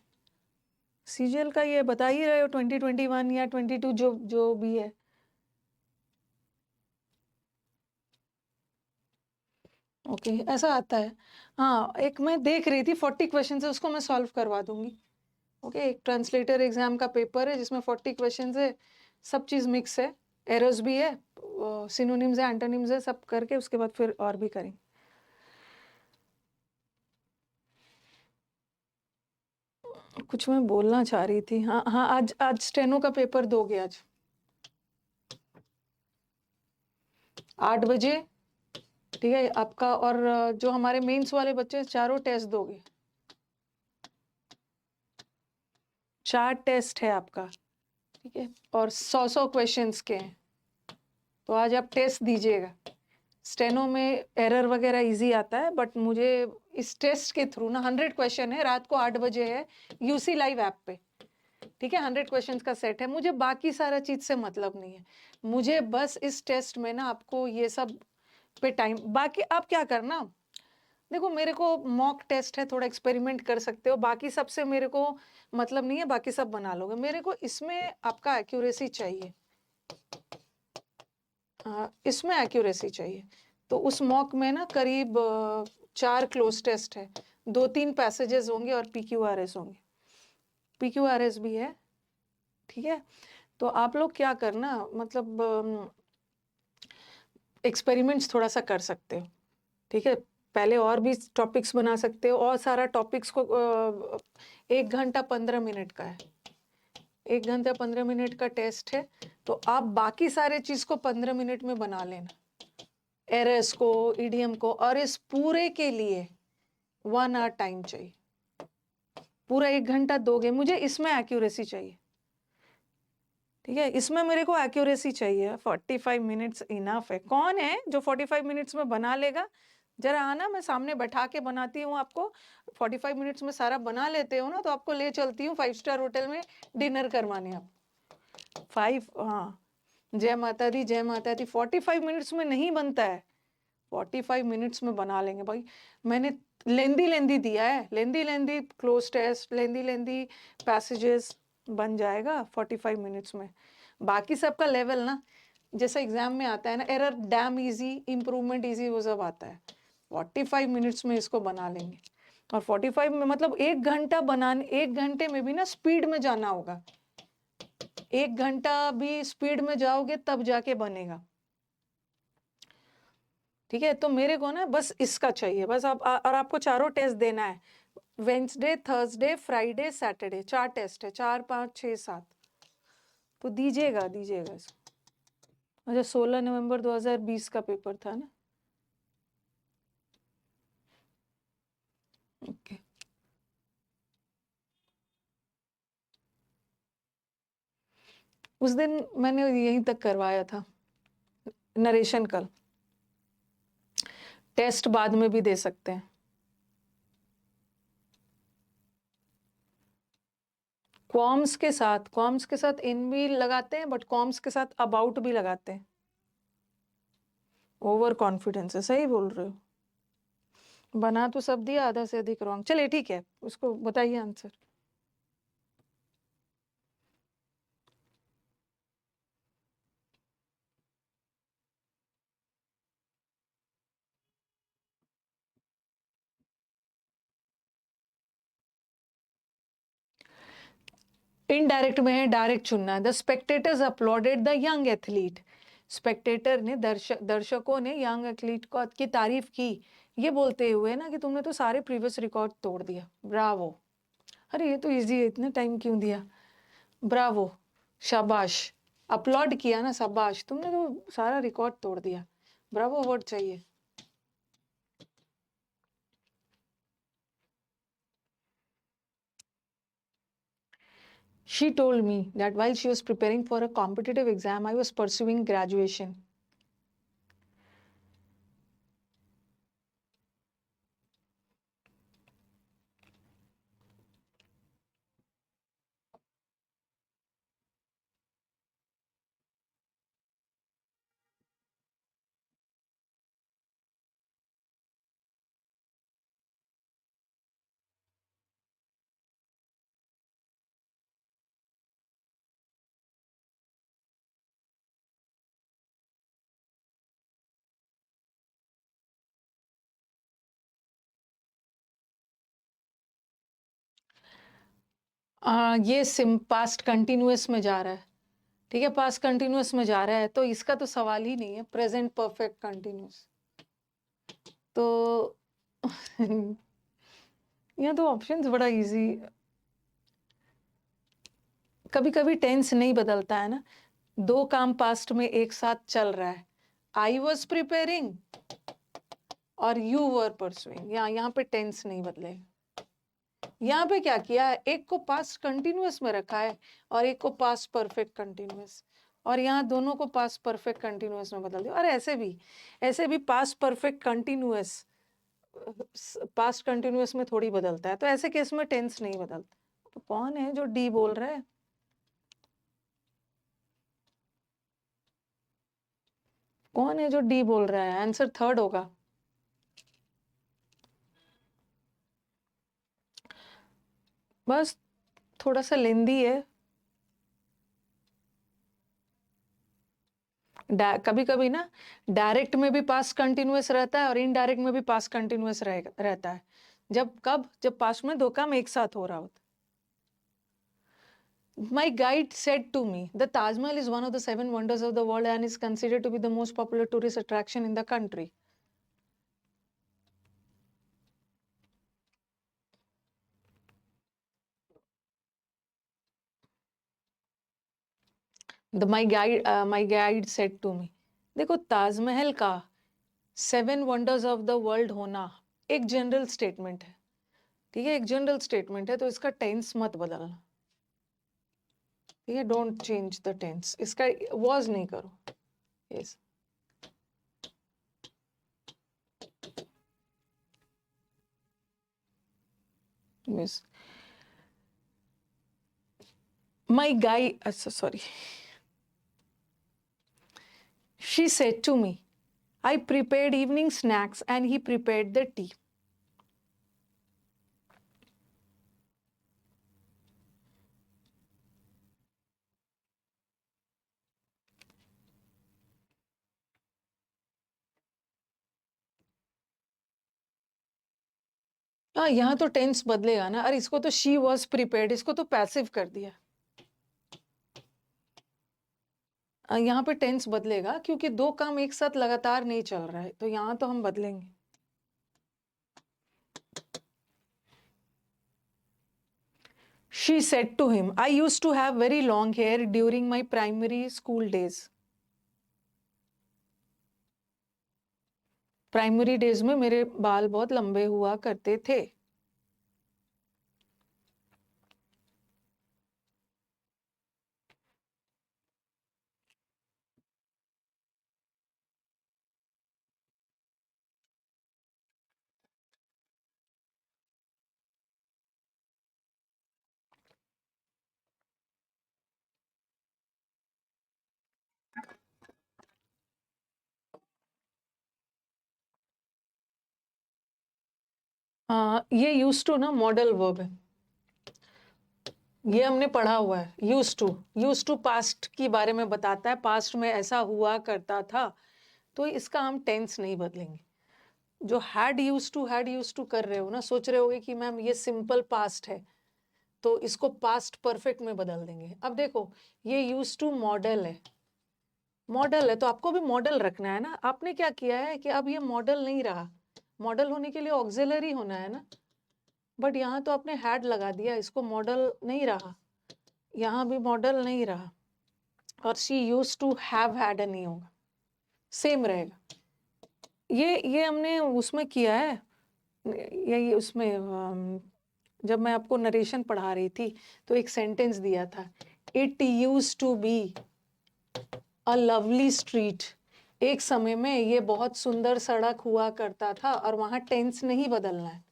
सीजीएल का ये बता ही रहे हो, 2021 या 22 जो जो भी है। ओके, ऐसा आता है। हाँ, एक मैं देख रही थी 40 क्वेश्चन है, उसको मैं सॉल्व करवा दूंगी। ओके, एक ट्रांसलेटर एग्जाम का पेपर है जिसमें 40 क्वेश्चन है, सब चीज़ मिक्स है, एरर्स भी है, सिनोनिम्स है, एंटोनिम्स है, सब करके उसके बाद फिर और भी करेंगे। कुछ मैं बोलना चाह रही थी। हाँ हाँ, आज आज स्टेनो का पेपर दोगे आज 8 बजे, ठीक है आपका। और जो हमारे मेंस वाले बच्चे चारों टेस्ट दोगे, 4 टेस्ट है आपका, ठीक है, और 100 क्वेश्चंस के हैं, तो आज आप टेस्ट दीजिएगा। स्टेनो में एरर वगैरह इजी आता है, बट मुझे इस टेस्ट के थ्रू ना 100 क्वेश्चन है, रात को 8 बजे है यूसी लाइव ऐप पे, ठीक है। 100 क्वेश्चंस का सेट है, मुझे बाकी सारा चीज से मतलब नहीं है, मुझे बस इस टेस्ट में ना आपको ये सब पे टाइम, बाकी आप क्या करना, देखो मेरे को मॉक टेस्ट है, थोड़ा एक्सपेरिमेंट कर सकते हो, बाकी सबसे मेरे को मतलब नहीं है, बाकी सब बना लोगे, मेरे को इसमें आपका एक्यूरेसी चाहिए, इसमें एक्यूरेसी चाहिए। तो उस मॉक में ना करीब 4 क्लोज टेस्ट है, 2-3 पैसेजेस होंगे और PQRS होंगे। PQRS भी है, ठीक है। तो आप लोग क्या करना, मतलब एक्सपेरिमेंट्स थोड़ा सा कर सकते हो, ठीक है। पहले और भी टॉपिक्स बना सकते हो, और सारा टॉपिक्स को 1 घंटा 15 मिनट का है, 1 घंटा 15 मिनट का टेस्ट है। तो आप बाकी सारे चीज को 15 मिनट में बना लेना, एरर्स को, इडियम को, और इस पूरे के लिए 1 आवर टाइम चाहिए। पूरा 1 घंटा दोगे, मुझे इसमें एक्यूरेसी चाहिए, ठीक है। इसमें मेरे को एक्यूरेसी चाहिए। 45 मिनट्स इनफ है। कौन है जो 45 मिनट्स में बना लेगा? जरा आना, मैं सामने बैठा के बनाती हूँ आपको। 45 मिनट्स में सारा बना लेते हो ना, तो आपको ले चलती हूँ 5 स्टार होटल में डिनर करवाने। आप 5, हाँ, जय माता दी, जय माता दी। 45 मिनट्स में नहीं बनता है, 45 मिनट्स में बना लेंगे भाई। मैंने लेंदी दिया है, लेंदी क्लोज टेस्ट, लेंदी पैसेजेस, बन जाएगा 45 मिनट्स में। बाकी सबका लेवल ना, जैसे एग्जाम में आता है ना, error dam easy, improvement easy, वो सब आता है। 45 मिनट्स में इसको बना लेंगे। और 45 में मतलब 1 घंटा बनाने, 1 घंटे में भी ना स्पीड में जाना होगा। 1 घंटा भी स्पीड में जाओगे तब जाके बनेगा, ठीक है। तो मेरे को ना बस इसका चाहिए, बस आप और आपको चारों टेस्ट देना है। Wednesday, Thursday, Friday, Saturday, 4 test है, 4, 5, 6, 7। तो दीजिएगा इसको। अच्छा, 16 नवंबर 2020 का पेपर था ना, ओके। उस दिन मैंने यहीं तक करवाया था, नरेशन कल। टेस्ट बाद में भी दे सकते हैं। कॉम्स के साथ इन भी लगाते हैं, बट कॉम्स के साथ अबाउट भी लगाते हैं। ओवर कॉन्फिडेंस है, सही बोल रहे हो। बना तो सब दिया, आधा से अधिक रॉन्ग। चलिए ठीक है, उसको बताइए आंसर। इनडायरेक्ट में है, डायरेक्ट चुनना है। The spectators uploaded the young athlete. Spectator ने, दर्शकों ने यंग एथलीट को की तारीफ की, ये बोलते हुए ना कि तुमने तो सारे प्रीवियस रिकॉर्ड तोड़ दिया, ब्रावो। अरे ये तो इजी है, इतना टाइम क्यों दिया? ब्रावो, शाबाश। अपलॉड किया ना, शाबाश, तुमने तो सारा रिकॉर्ड तोड़ दिया, ब्रावो अवार्ड चाहिए। She told me that while she was preparing for a competitive exam, I was pursuing graduation. ये सिम पास्ट कंटिन्यूअस में जा रहा है, ठीक है, पास्ट कंटिन्यूअस में जा रहा है, तो इसका तो सवाल ही नहीं है। प्रेजेंट परफेक्ट कंटिन्यूअस, तो यहाँ तो ऑप्शंस बड़ा इजी। कभी कभी टेंस नहीं बदलता है ना, 2 काम पास्ट में एक साथ चल रहा है। आई वॉज प्रिपेयरिंग और यू वर परसुइंग, यहाँ पे टेंस नहीं बदलेगा। यहाँ पे क्या किया है, एक को पास्ट कंटिन्यूअस में रखा है और एक को पास्ट परफेक्ट कंटिन्यूअस, और यहाँ दोनों को पास्ट परफेक्ट कंटिन्यूअस में बदल दिया। और ऐसे भी past perfect continuous past continuous में थोड़ी बदलता है, तो ऐसे केस में टेंस नहीं बदलता। तो कौन है जो डी बोल रहा है? कौन है जो डी बोल रहा है? आंसर थर्ड होगा। बस थोड़ा सा लेंदी है। कभी कभी ना डायरेक्ट में भी पास्ट कंटिन्यूअस रहता है और इनडायरेक्ट में भी पास्ट कंटिन्यूअस रहता है। जब पास्ट में दो काम एक साथ हो रहा होता। My guide said to me, the Taj Mahal is one of the 7 wonders of the world and is considered to be the most popular tourist attraction in the country. My guide said to me, देखो ताजमहल का 7 wonders of the world होना एक general statement है, ठीक है, एक general statement है, तो इसका टेंस मत बदलना, ठीक है, डोंट चेंज द टेंस, इसका वॉज नहीं करो। Yes, yes. My guide, sorry, she said to me, I prepared evening snacks and he prepared the tea. हाँ, यहाँ तो टेंस बदलेगा ना। अरे इसको तो शी वॉज प्रिपेयर्ड, इसको तो पैसिव कर दिया। यहाँ पे टेंस बदलेगा क्योंकि दो काम एक साथ लगातार नहीं चल रहा है, तो यहाँ तो हम बदलेंगे। She said to him, I used to have very long hair during my primary school days. Primary days में मेरे बाल बहुत लंबे हुआ करते थे। ये यूज टू ना मॉडल वर्ब है, ये हमने पढ़ा हुआ है। यूज टू पास्ट के बारे में बताता है, पास्ट में ऐसा हुआ करता था, तो इसका हम टेंस नहीं बदलेंगे। जो हैड यूज टू कर रहे हो ना, सोच रहे होगे कि मैम ये सिंपल पास्ट है, तो इसको पास्ट परफेक्ट में बदल देंगे। अब देखो ये यूज टू मॉडल है, मॉडल है तो आपको भी मॉडल रखना है ना। आपने क्या किया है कि अब ये मॉडल नहीं रहा, मॉडल होने के लिए ऑक्सिलरी होना है ना, बट यहाँ तो आपने हैड लगा दिया, इसको मॉडल नहीं रहा, यहाँ भी मॉडल नहीं रहा, और she use to have had नहीं होगा, सेम रहेगा। ये हमने उसमें किया है, ये उसमें जब मैं आपको नरेशन पढ़ा रही थी तो एक सेंटेंस दिया था, it use to be a lovely street. एक समय में ये बहुत सुंदर सड़क हुआ करता था, और वहां टेंस नहीं बदलना है,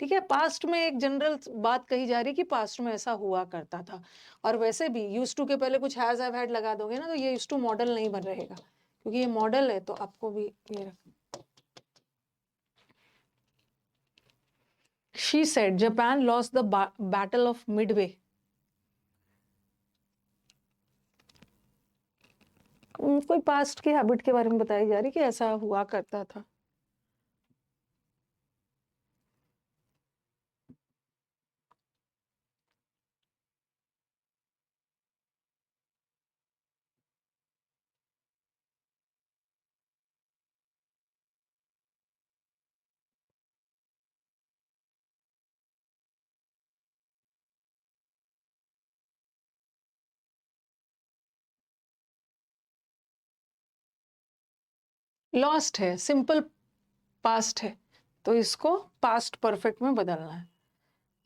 ठीक है। पास्ट में एक जनरल बात कही जा रही है कि पास्ट में ऐसा हुआ करता था, और वैसे भी यूज टू के पहले कुछ हैज हैव हैड लगा दोगे ना, तो ये यूज टू मॉडल नहीं बन रहेगा, क्योंकि ये मॉडल है, तो आपको भी ये रखना। She said Japan lost the battle of Midway. कोई पास्ट की हैबिट के बारे में बताई जा रही कि ऐसा हुआ करता था। लॉस्ट है, सिंपल पास्ट है, तो इसको पास्ट परफेक्ट में बदलना है,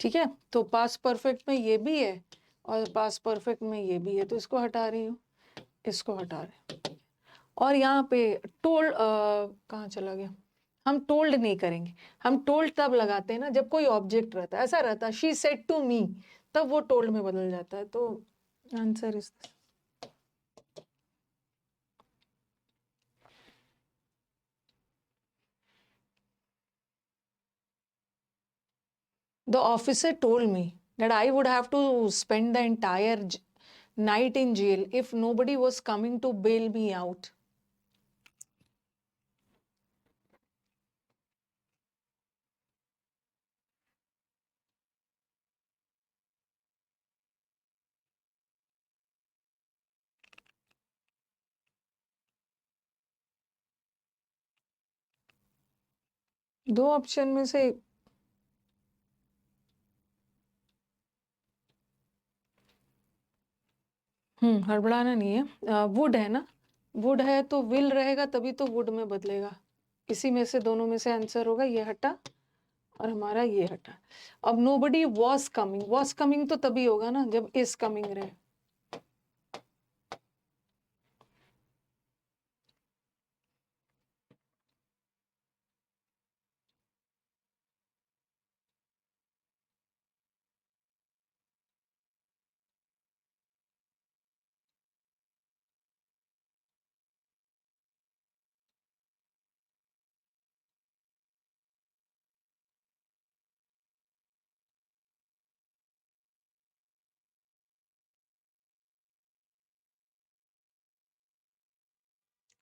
ठीक है। तो पास्ट परफेक्ट में ये भी है और पास्ट परफेक्ट में ये भी है, तो इसको हटा रही हूँ, इसको हटा रहे हैं। और यहाँ पे टोल्ड कहाँ चला गया, हम टोल्ड नहीं करेंगे, हम टोल्ड तब लगाते हैं ना जब कोई ऑब्जेक्ट रहता है, ऐसा रहता है शी सेड टू मी, तब वो टोल्ड में बदल जाता है, तो answer is the officer told me that I would have to spend the entire night in jail if nobody was coming to bail me out. दो ऑप्शन में से हड़बड़ाना नहीं है। वुड है ना, वुड है तो विल रहेगा, तभी तो वुड में बदलेगा। इसी में से दोनों में से आंसर होगा, ये हटा और हमारा ये हटा। अब नोबडी वॉज कमिंग तो तभी होगा ना जब इज कमिंग रहे।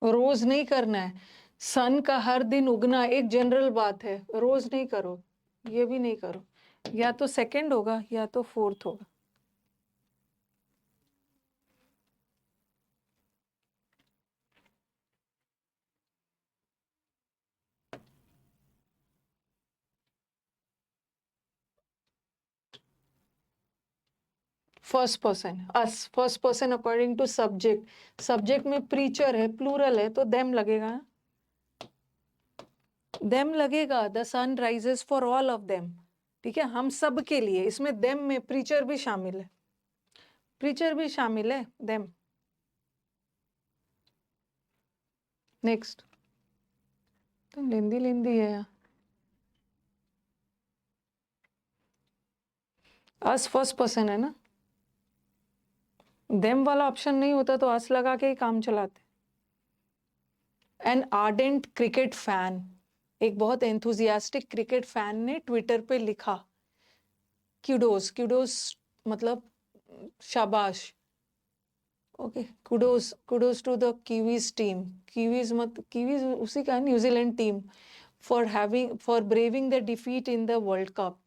रोज नहीं करना है। सन का हर दिन उगना एक जनरल बात है, रोज नहीं करो, ये भी नहीं करो। या तो सेकंड होगा या तो फोर्थ होगा। First person us, first person according to subject. Subject में प्रीचर है, प्लूरल है, तो देम लगेगा, देम लगेगा। The sun rises for all of them, ठीक है, हम सब के लिए। इसमें देम में प्रीचर भी शामिल है, प्रीचर भी शामिल है, देम। नेक्स्ट, तो लेंदी लेंदी है यहाँ। अस फर्स्ट पर्सन है ना, देम वाला ऑप्शन नहीं होता तो अस लगा के ही काम चलाते। एन आर्डेंट क्रिकेट फैन, एक बहुत एंथुजियास्टिक क्रिकेट फैन ने ट्विटर पे लिखा, क्यूडोस, क्यूडोस मतलब शाबाश, okay, kudos, kudos to the Kiwis team. Kiwis मत, कीवीज उसी का New Zealand team, for having, for braving the defeat in the world cup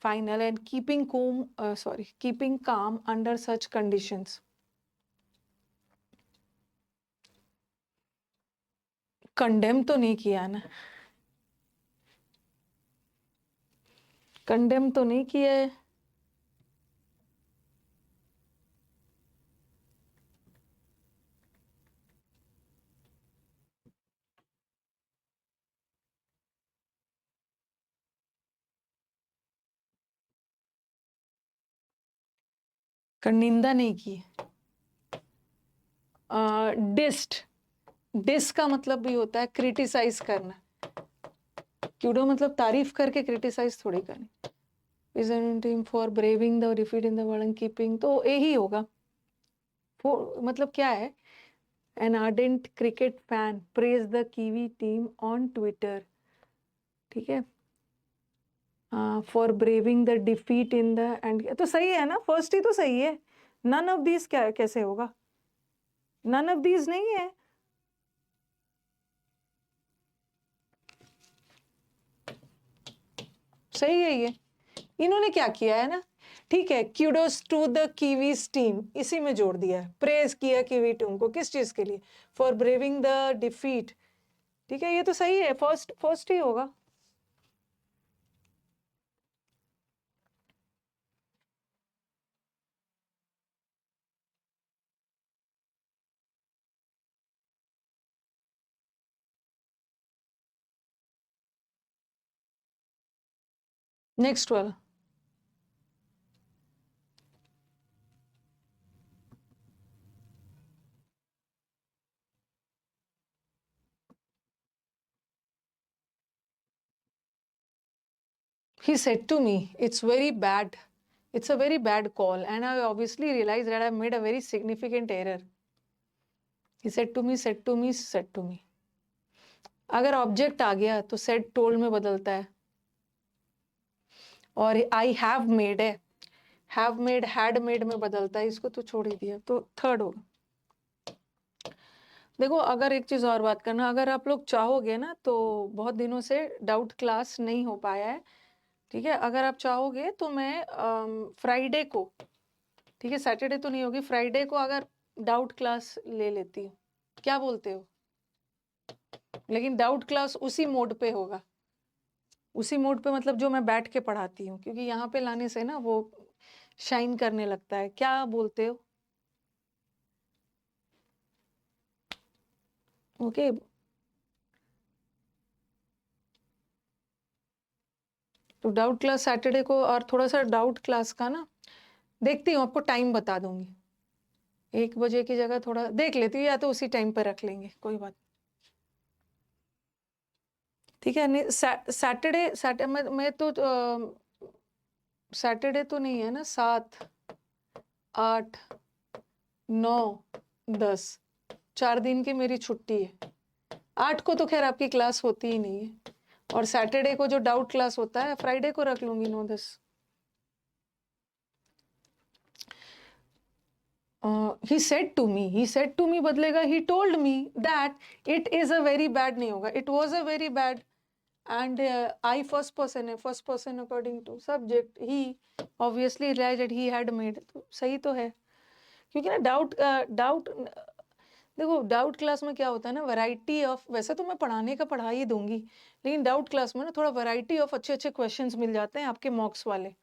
final and keeping calm under such conditions. Condemn तो नहीं किया ना, condemn तो नहीं किया है। निंदा नहीं की। डिस्ट, डिस का मतलब भी होता है क्रिटिसाइज करना। क्यूडो मतलब तारीफ करके क्रिटिसाइज थोड़ी करनी। Team for braving the defeat in the world keeping, तो यही होगा। मतलब क्या है, an ardent cricket fan praise the kiwi team on Twitter, ठीक है, for braving the defeat in the end, तो सही है ना, फर्स्ट ही तो सही है। नन ऑफ दीज क्या कैसे होगा, नन ऑफ दीज नहीं है। सही है ये, इन्होंने क्या किया है ना, ठीक है, kudos to the Kiwis team इसी में जोड़ दिया है, प्रेज किया कीवी टीम को, किस चीज के लिए, फॉर ब्रेविंग द डिफीट, ठीक है, ये तो सही है, फर्स्ट फर्स्ट ही होगा। नेक्स्ट वाला, he said to me, it's very bad, it's a very bad call and I obviously realized that I made a very significant error. He said to me, said to me, said to me। अगर object आ गया तो said told में बदलता है, और I have made है, have made had made में बदलता है, इसको तो छोड़ ही दिया, तो थर्ड होगा। देखो अगर एक चीज और बात करना, अगर आप लोग चाहोगे ना तो बहुत दिनों से डाउट क्लास नहीं हो पाया है, ठीक है, अगर आप चाहोगे तो मैं फ्राइडे को, ठीक है, सैटरडे तो नहीं होगी, फ्राइडे को अगर डाउट क्लास ले लेती हूँ, क्या बोलते हो? लेकिन डाउट क्लास उसी मोड पे होगा, उसी मोड पे मतलब जो मैं बैठ के पढ़ाती हूँ, क्योंकि यहाँ पे लाने से ना वो शाइन करने लगता है। क्या बोलते हो? ओके तो डाउट क्लास सैटरडे को, और थोड़ा सा डाउट क्लास का ना देखती हूँ, आपको टाइम बता दूंगी, 1 बजे की जगह थोड़ा देख लेती हूँ, या तो उसी टाइम पर रख लेंगे, कोई बात, ठीक है। नहीं सैटरडे मैं तो सैटरडे तो नहीं है ना, 7, 8, 9, 10, 4 दिन की मेरी छुट्टी है। 8 को तो खैर आपकी क्लास होती ही नहीं है, और सैटरडे को जो डाउट क्लास होता है फ्राइडे को रख लूंगी 9-10। ही सेड टू मी बदलेगा he told me that it is a very bad नहीं होगा, it was a very bad, and I first person है, first person according to subject, he obviously realised he had made, तो सही तो है, क्योंकि ना डाउट देखो डाउट क्लास में क्या होता है ना, वैरायटी ऑफ, वैसे तो मैं पढ़ाने का पढ़ा ही दूंगी, लेकिन डाउट क्लास में ना थोड़ा वैरायटी ऑफ अच्छे अच्छे क्वेश्चंस मिल जाते हैं आपके मॉक्स वाले।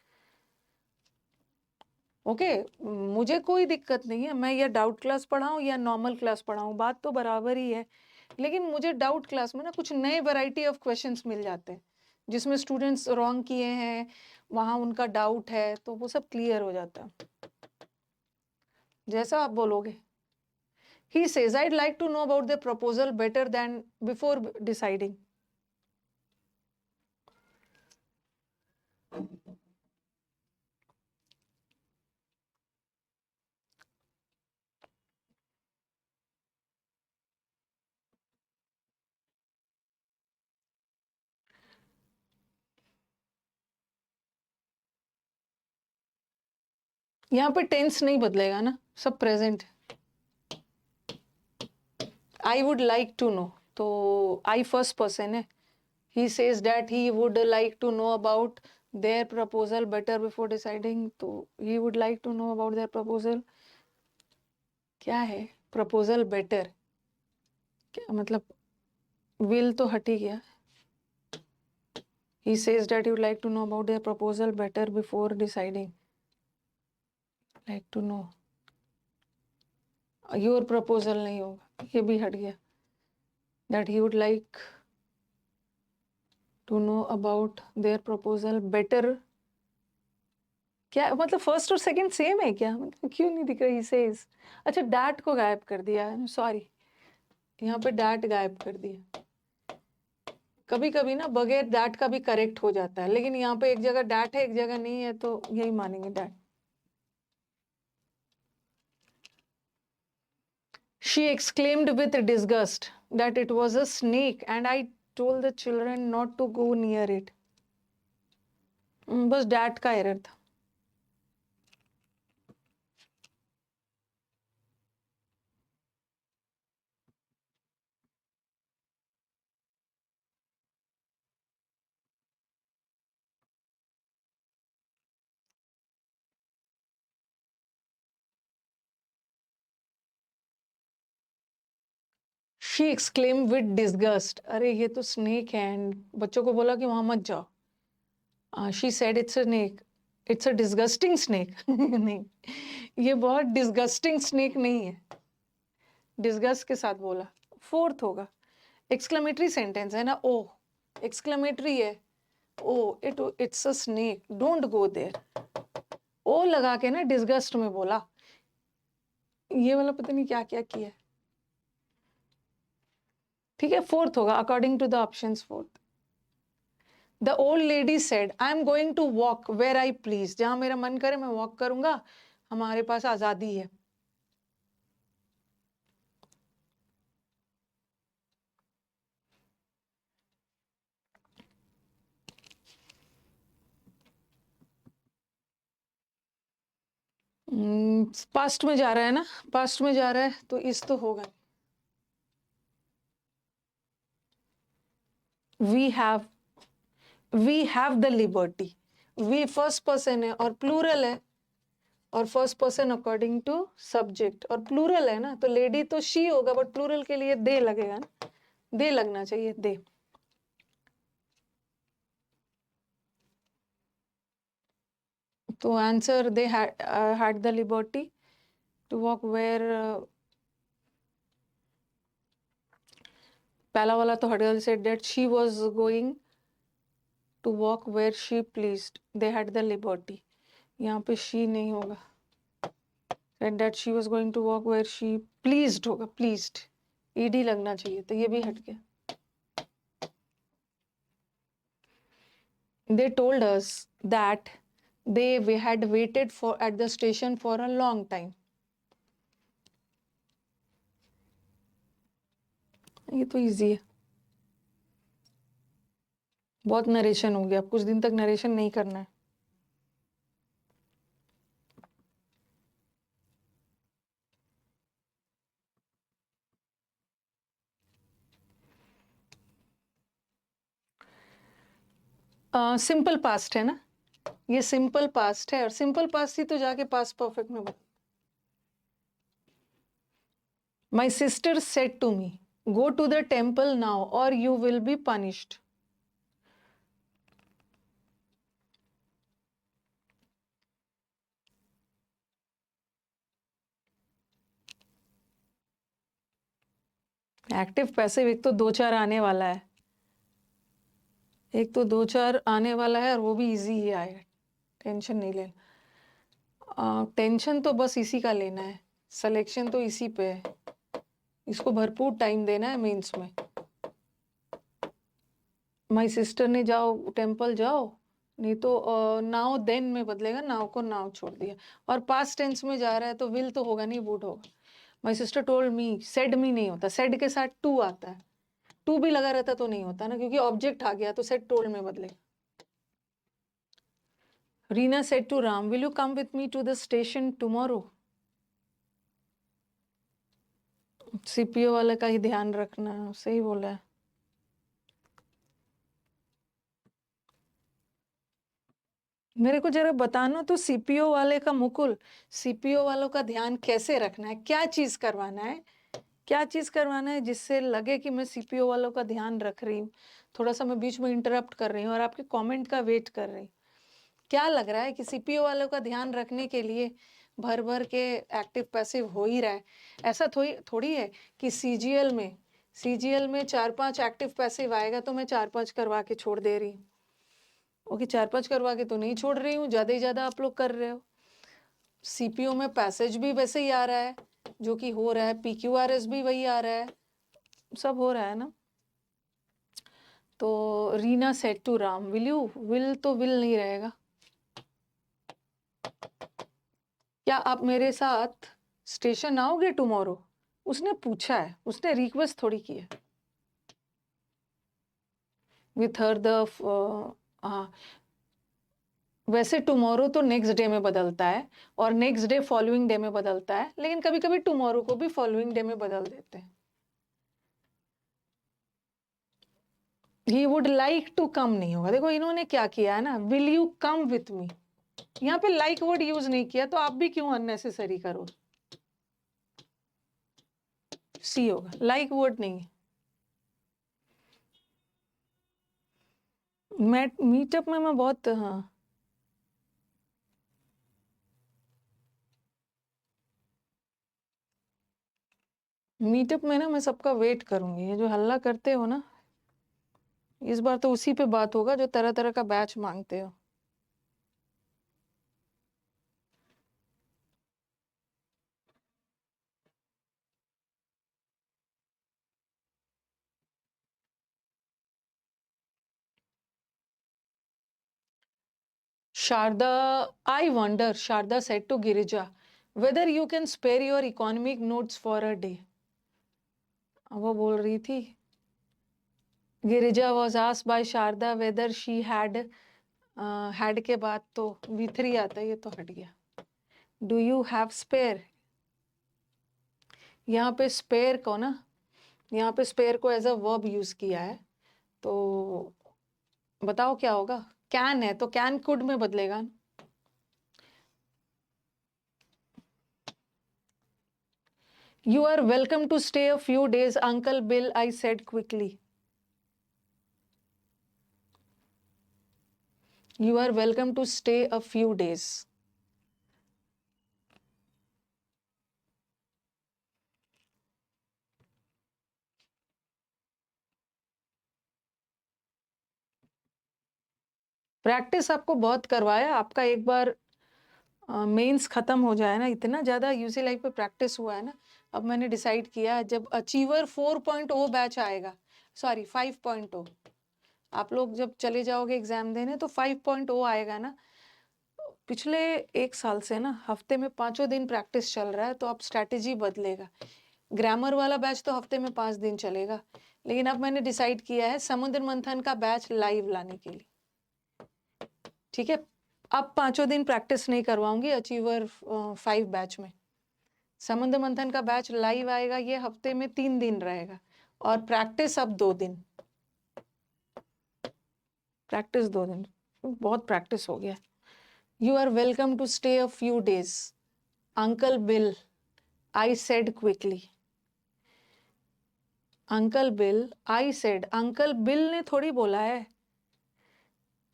ओके मुझे कोई दिक्कत नहीं है, मैं या डाउट क्लास पढ़ाऊँ या नॉर्मल क्लास पढ़ाऊँ, बात तो बराबर ही है, लेकिन मुझे डाउट क्लास में ना कुछ नए वैरायटी ऑफ क्वेश्चंस मिल जाते हैं, जिसमें स्टूडेंट्स रॉन्ग किए हैं, वहाँ उनका डाउट है, तो वो सब क्लियर हो जाता है, जैसा आप बोलोगे। He says, I'd like to know about the proposal better than before deciding. यहाँ पे टेंस नहीं बदलेगा ना, सब present. I would like to know, तो आई फर्स्ट पर्सन है, he says that he would like to know about their proposal better before deciding, तो he would like to know about their proposal, क्या है proposal better, क्या मतलब, will तो हट ही गया। He says that he would like to know about their proposal better before deciding, like to know, your proposal नहीं होगा, ये भी हट गया, that he would like to know about their proposal better, क्या मतलब फर्स्ट और सेकंड सेम है क्या, मतलब क्यों नहीं दिख रही सेज, अच्छा डैट को गायब कर दिया, सॉरी, यहाँ पे डैट गायब कर दिया, कभी कभी ना बगैर डैट का भी करेक्ट हो जाता है, लेकिन यहाँ पे एक जगह डैट है एक जगह नहीं है, तो यही मानेंगे that. She exclaimed with disgust that it was a snake and I told the children not to go near it. बस डैट का एरर था। She exclaimed with disgust, अरे ये तो स्नेक है, एंड बच्चों को बोला कि वहां मत जाओ। She said it's a snake, it's a disgusting snake, नहीं, ये बहुत डिस्गस्टिंग स्नेक नहीं है, डिस्गस्ट के साथ बोला। फोर्थ होगा, एक्सक्लेमेटरी सेंटेंस है ना, ओ एक्सक्लेमेटरी है, oh it's a snake, don't go there, oh लगा के ना डिस्गस्ट में बोला, ये वाला पता नहीं क्या क्या किया, ठीक है, फोर्थ होगा according to the options, fourth. The old lady said I am going to walk where I please, जहां मेरा मन करे मैं वॉक करूंगा, हमारे पास आजादी है। पास्ट में जा रहा है ना, पास्ट में जा रहा है तो इस तो होगा। We have the liberty, we first person है और प्लूरल है, और first person according to subject, और प्लूरल है ना, तो लेडी तो शी होगा, बट प्लूरल के लिए दे लगेगा ना, दे लगना चाहिए, दे। तो answer, they had the liberty to walk where पहला वाला तो हट गया, said that she was going to walk where she pleased, they had the liberty, यहाँ पे she नहीं होगा, said that she was going to walk where she pleased होगा, pleased ed लगना चाहिए, तो ये भी हट गया। They told us that we had waited for at the station for a long time, ये तो इजी है, बहुत नरेशन हो गया, अब कुछ दिन तक नरेशन नहीं करना है। सिंपल पास्ट है ना, ये सिंपल पास्ट है, और सिंपल पास्ट ही तो जाके पास्ट परफेक्ट में बदल। My sister said to me, go to the temple now or you will be punished. Active passive एक तो 2-4 आने वाला है, एक तो 2-4 आने वाला है, और वो भी इजी ही आएगा, टेंशन नहीं लेना। टेंशन तो बस इसी का लेना है, सिलेक्शन तो इसी पे है, इसको भरपूर टाइम देना है मेंस में। माई सिस्टर ने जाओ टेम्पल जाओ, नहीं तो नाउ देन में बदलेगा, नाउ को नाउ छोड़ दिया, और पास्ट टेंस में जा रहा है तो विल तो होगा नहीं, वुड होगा। My sister told me, said me नहीं होता, सेड के साथ टू आता है, टू भी लगा रहता तो नहीं होता ना, क्योंकि ऑब्जेक्ट आ गया, तो सेड टोल्ड में बदलेगा। Reena said to Ram, will you come with me to the station tomorrow. CPO वाले का ही ध्यान रखना, सही बोला है। मेरे को जरा बताना तो, सीपीओ वाले का मुकुल, सीपीओ वालों का ध्यान कैसे रखना है, क्या चीज करवाना है, क्या चीज करवाना है जिससे लगे कि मैं सीपीओ वालों का ध्यान रख रही हूँ। थोड़ा सा मैं बीच में इंटरप्ट कर रही हूँ और आपके कमेंट का वेट कर रही हूँ। क्या लग रहा है कि सीपीओ वालों का ध्यान रखने के लिए भर भर के एक्टिव पैसिव हो ही रहा है? ऐसा थोड़ी है कि सीजीएल में 4-5 एक्टिव पैसिव आएगा तो मैं 4-5 करवा के छोड़ दे रही हूँ। ओके, 4-5 करवा के तो नहीं छोड़ रही हूँ, ज्यादा ही ज्यादा आप लोग कर रहे हो। सीपीओ में पैसेज भी वैसे ही आ रहा है जो कि हो रहा है, पीक्यूआरएस भी वही आ रहा है, सब हो रहा है ना। तो Reena said to Ram, will तो विल नहीं रहेगा। क्या आप मेरे साथ स्टेशन आओगे टुमारो? उसने पूछा है, उसने रिक्वेस्ट थोड़ी की है। विथ हर द वैसे टुमारो तो नेक्स्ट डे में बदलता है, और नेक्स्ट डे फॉलोइंग डे में बदलता है, लेकिन कभी कभी टुमारो को भी फॉलोइंग डे में बदल देते हैं। He would like to come नहीं होगा, देखो इन्होंने क्या किया है ना, will you come with me, यहाँ पे लाइक वर्ड यूज नहीं किया, तो आप भी क्यों अननेसेसरी करो। सी होगा, लाइक वर्ड नहीं। मीटअप में मैं बहुत, हाँ, मीटअप में ना मैं सबका वेट करूंगी, ये जो हल्ला करते हो ना, इस बार तो उसी पे बात होगा जो तरह तरह का बैच मांगते हो। Sharda, I wonder, Sharda said to Girija, whether you can spare your economic notes for a day. वो बोल रही थी, Girija was asked by Sharda whether she had के बाद तो V3 आता है, ये तो हट गया। Do you have spare. यहाँ पे स्पेयर को ना, यहाँ पे स्पेयर को एज अ वर्ब यूज किया है, तो बताओ क्या होगा। कैन है तो कैन कुड में बदलेगा। You are welcome to stay a few days uncle Bill, I said quickly. You are welcome to stay a few days. Practice आपको बहुत करवाया, आपका एक बार मेंस खत्म हो जाए ना, इतना ज़्यादा यूसी लाइफ पे प्रैक्टिस हुआ है ना, अब मैंने डिसाइड किया है जब अचीवर 4.0 बैच आएगा, सॉरी 5.0, आप लोग जब चले जाओगे एग्जाम देने तो 5.0 आएगा ना, पिछले 1 साल से ना हफ्ते में 5 दिन प्रैक्टिस चल रहा है, तो अब स्ट्रैटेजी बदलेगा। ग्रामर वाला बैच तो हफ्ते में 5 दिन चलेगा, लेकिन अब मैंने डिसाइड किया है समुद्र मंथन का बैच लाइव लाने के लिए। ठीक है, अब 5 दिन प्रैक्टिस नहीं करवाऊंगी अचीवर 5 बैच में। समुद्र मंथन का बैच लाइव आएगा, ये हफ्ते में 3 दिन रहेगा, और प्रैक्टिस अब 2 दिन। प्रैक्टिस 2 दिन, बहुत प्रैक्टिस हो गया। You are welcome to stay a few days uncle Bill, I said quickly. Uncle Bill, I said, uncle Bill ने थोड़ी बोला है,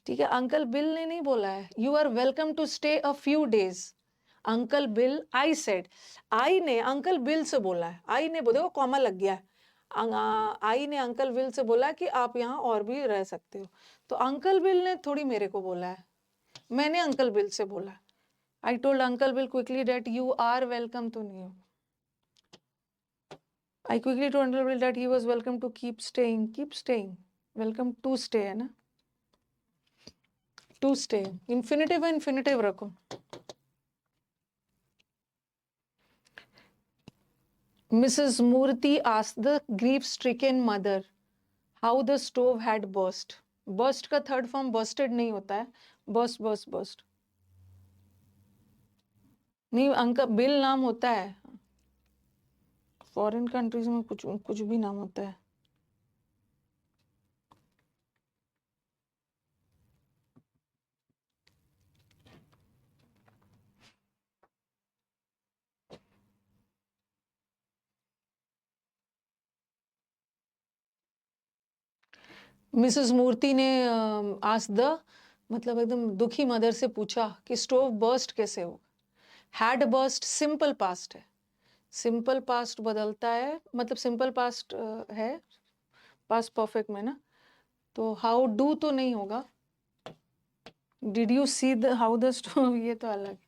ठीक है, अंकल बिल ने नहीं बोला है। You are welcome to stay a few days uncle Bill, I said. I ने अंकल बिल से बोला है, आई ने देखो कॉमा लग गया है, आई ने अंकल बिल से बोला कि आप यहाँ और भी रह सकते हो, तो अंकल बिल ने थोड़ी मेरे को बोला है, मैंने अंकल बिल से बोला। I told uncle Bill quickly that you are welcome to new. I quickly told Uncle Bill that he was welcome to keep staying. Keep staying. Welcome to stay है ना? To stay. Infinitive है, infinitive रखो. Mrs. Murthy asked the grief-stricken mother how the stove had burst. Burst का third form bursted नहीं होता है. Burst, burst, burst. नहीं, uncle bill नाम होता है. फॉरेन कंट्रीज में कुछ कुछ भी नाम होता है. मिसेस मूर्ति ने आस्क द, मतलब एकदम दुखी मदर से पूछा कि स्टोव बर्स्ट कैसे हो. हैड बर्स्ट सिंपल पास्ट है, सिंपल पास्ट बदलता है, मतलब सिंपल पास्ट है पास्ट परफेक्ट में ना, तो हाउ डू तो नहीं होगा. Did you see the how the stove, ये तो अलग है.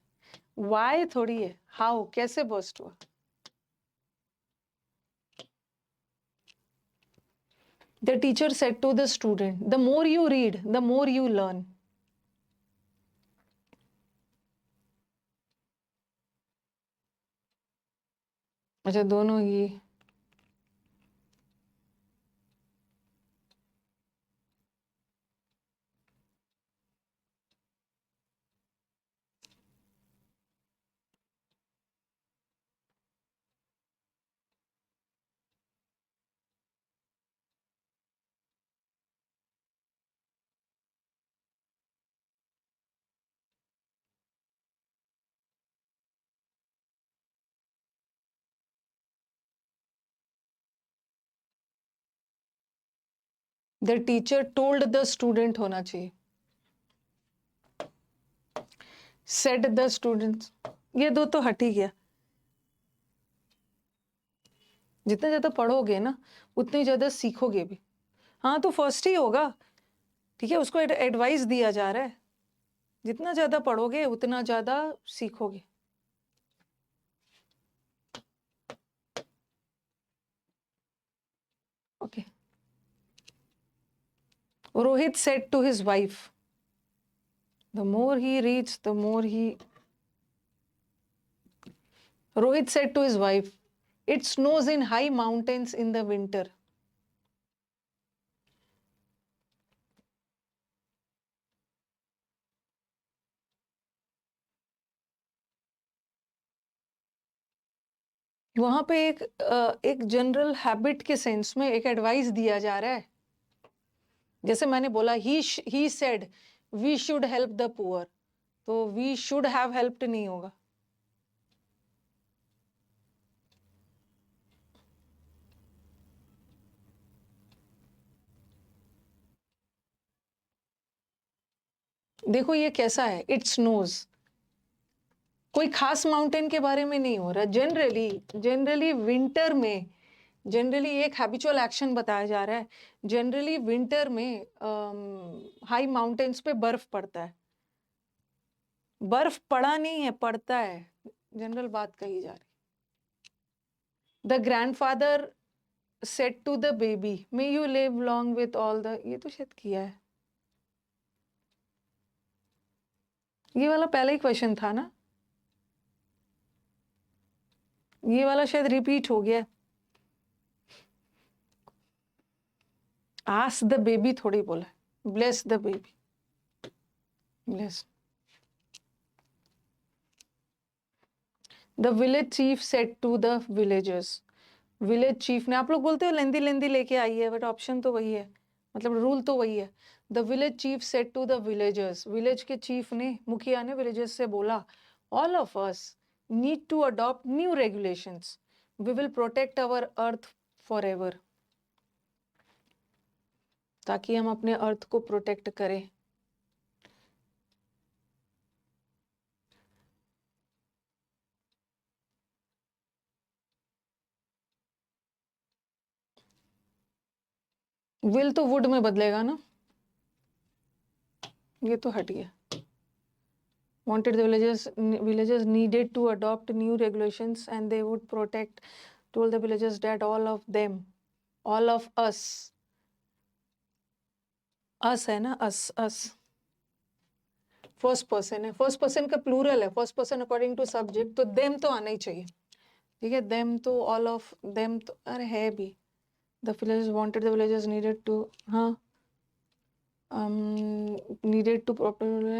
वाई थोड़ी है, हाउ कैसे बर्स्ट हुआ. The teacher said to the student the more you read the more you learn. अच्छा, दोनों ही. The teacher told the student होना चाहिए. सेड द स्टूडेंट्स, ये दो तो हट ही गया. जितना ज्यादा पढ़ोगे ना उतनी ज्यादा सीखोगे भी. हाँ तो फर्स्ट ही होगा, ठीक है, उसको एडवाइस दिया जा रहा है, जितना ज्यादा पढ़ोगे उतना ज्यादा सीखोगे. Okay. Rohit said to his wife, the more he reads the more he. Rohit said to his wife, it snows in high mountains in the winter. वहां पे एक जनरल हैबिट के सेंस में एक एडवाइस दिया जा रहा है। जैसे मैंने बोला he said we should help the poor, तो वी शुड हैव हेल्प्ड नहीं होगा। देखो ये कैसा है, इट स्नोज, कोई खास माउंटेन के बारे में नहीं हो रहा। जनरली विंटर में, जनरली एक हैबिचुअल एक्शन बताया जा रहा है। जनरली विंटर में हाई माउंटेन्स पे बर्फ पड़ता है। बर्फ पड़ा नहीं है, पड़ता है, जनरल बात कही जा रही। The grandfather said to the baby may you live long with all the, ये तो शायद किया है, ये वाला पहला ही क्वेश्चन था ना, ये वाला शायद रिपीट हो गया। आस्क द बेबी थोड़ी बोला, bless the baby, bless. The village chief said to the villagers, village chief ने, आप लोग बोलते हो लेंदी लेंदी लेके आई है, बट ऑप्शन तो वही है, मतलब रूल तो वही है। The village chief said to the villagers, village के चीफ ने, मुखिया ने विलेजर्स से बोला, all of us need to adopt new regulations, we will protect our earth forever एवर, ताकि हम अपने अर्थ को प्रोटेक्ट करें। विल तो वुड में बदलेगा ना, ये तो हट गया। Wanted the villagers needed to adopt new regulations and they would protect, told the villagers that all of them, all of us है ना, us फर्स्ट पर्सन है, फर्स्ट पर्सन का प्लूरल है, first person according to subject, तो them तो आना ही चाहिए, ठीक है। देम तो ऑल ऑफ देम तो अरे है भी। The villagers wanted the villagers needed to, हाँ, needed to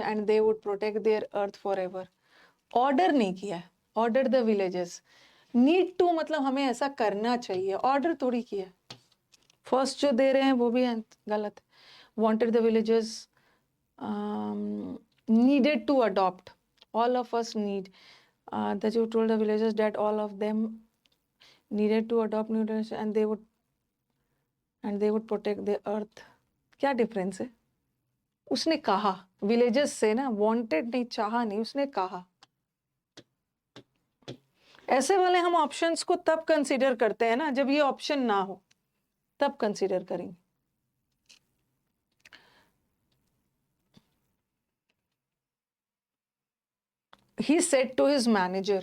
and they would protect their earth forever। Order नहीं किया है, order the villages, need to मतलब हमें ऐसा करना चाहिए, ऑर्डर थोड़ी किया। फर्स्ट जो दे रहे हैं वो भी गलत है। Wanted the villages needed to adopt, all of us need, that you told the villagers that all of them needed to adopt new traditions and they would protect the earth। क्या difference है? उसने कहा villages से ना, wanted नहीं, चाहा नहीं, उसने कहा। ऐसे वाले हम ऑप्शंस को तब कंसीडर करते हैं ना जब ये ऑप्शन ना हो, तब कंसीडर करेंगे। He said to his manager,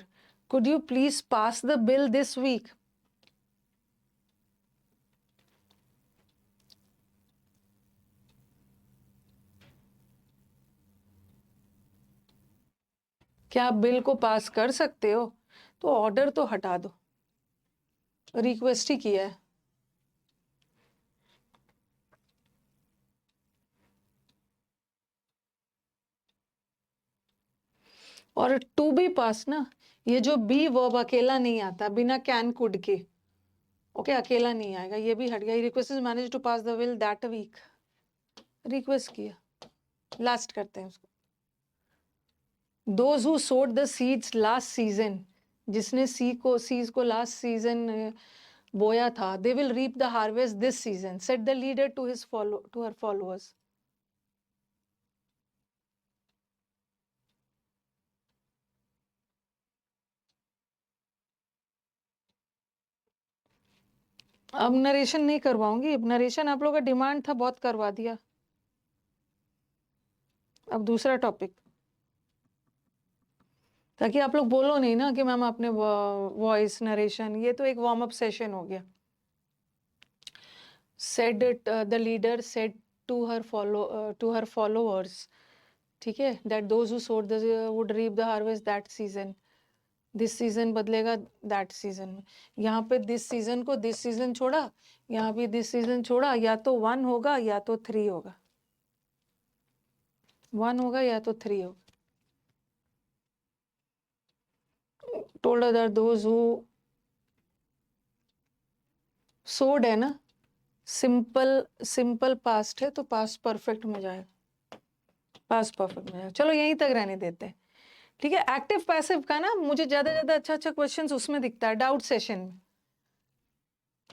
could you please pass the bill this week? क्या आप बिल को पास कर सकते हो? तो ऑर्डर तो हटा दो, रिक्वेस्ट ही किया है। और टू बी पास ना, ये जो बी वर्ब अकेला नहीं आता, बिना कैन कुड के, ओके, अकेला नहीं आएगा, ये भी हट गया। Request is manage to pass the bill that week, request किया, लास्ट करते हैं उसको। Those who sowed the seeds last season, जिसने सीज को लास्ट सीजन बोया था, they will reap the harvest this season, said the leader to her followers। अब narration नहीं करवाऊंगी, अब नरेशन आप लोगों का डिमांड था, बहुत करवा दिया। अब दूसरा टॉपिक, ताकि आप लोग बोलो नहीं ना कि मैम आपने वॉइस नरेशन, ये तो एक वार्म अप सेशन हो गया। said the leader said to her followers, ठीक है, that those who sowed the would reap the harvest that season, this season बदलेगा दैट सीजन में। यहाँ पे दिस सीजन को दिस सीजन छोड़ा, यहाँ भी दिस सीजन छोड़ा, या तो 1 होगा या तो 3 होगा, 1 होगा या तो 3 होगा। told other those who सोड है ना, सिंपल सिंपल पास्ट है तो पास्ट परफेक्ट में जाएगा, पास्ट परफेक्ट में जाएगा। चलो यहीं तक रहने देते हैं, ठीक है। एक्टिव पैसिव का ना मुझे ज्यादा अच्छा क्वेश्चंस उसमें दिखता है, डाउट सेशन में।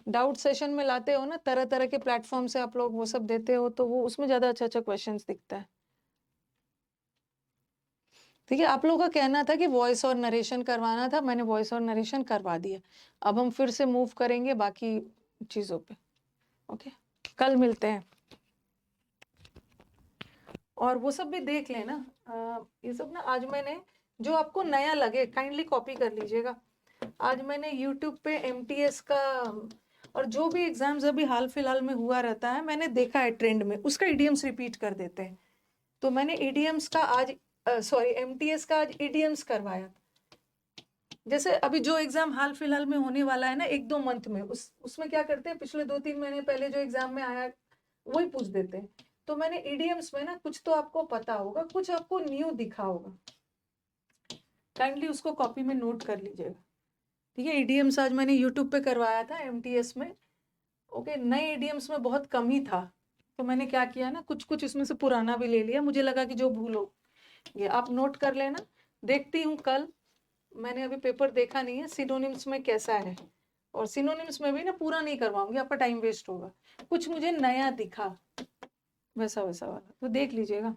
डाउट सेशन में लाते हो ना, तरह तरह के प्लेटफॉर्म से आप लोग वो सब देते हो, तो वो उसमें ज्यादा अच्छा क्वेश्चंस दिखता है। ठीक है, आप लोगों का कहना था कि वॉइस और नरेशन करवाना था, मैंने वॉइस और नरेशन करवा दिया। अब हम फिर से मूव करेंगे बाकी चीजों पे। ओके, कल मिलते हैं। और वो सब भी देख लेना, ये सब ना आज मैंने, जो आपको नया लगे काइंडली कॉपी कर लीजिएगा। आज मैंने यूट्यूब पे एमटीएस का और जो भी एग्जाम्स अभी हाल फिलहाल में हुआ रहता है, मैंने देखा है ट्रेंड में, उसका ईडीएम्स रिपीट कर देते हैं। तो मैंने ईडीएम्स का आज सॉरी एमटीएस का आज ईडीएम्स करवाया। जैसे अभी जो एग्जाम हाल फिलहाल में होने वाला है ना 1-2 मंथ में, उसमें क्या करते हैं, पिछले 2-3 महीने पहले जो एग्जाम में आया वही पूछ देते हैं। तो मैंने ईडीएम्स में ना कुछ तो आपको पता होगा, कुछ आपको न्यू दिखा होगा, काइंडली उसको कॉपी में नोट कर लीजिएगा। ठीक है, ईडीएम्स आज मैंने यूट्यूब पे करवाया था एमटीएस में। ओके, नए ईडीएम्स में बहुत कम ही था, तो मैंने क्या किया ना, कुछ कुछ इसमें से पुराना भी ले लिया, मुझे लगा कि जो भूल हो ये आप नोट कर लेना। देखती हूँ कल, मैंने अभी पेपर देखा नहीं है सिनोनिम्स में कैसा है, और सिनोनिम्स में भी ना पूरा नहीं करवाऊंगी, आपका टाइम वेस्ट होगा। कुछ मुझे नया दिखा वैसा वैसा वाला, तो देख लीजिएगा।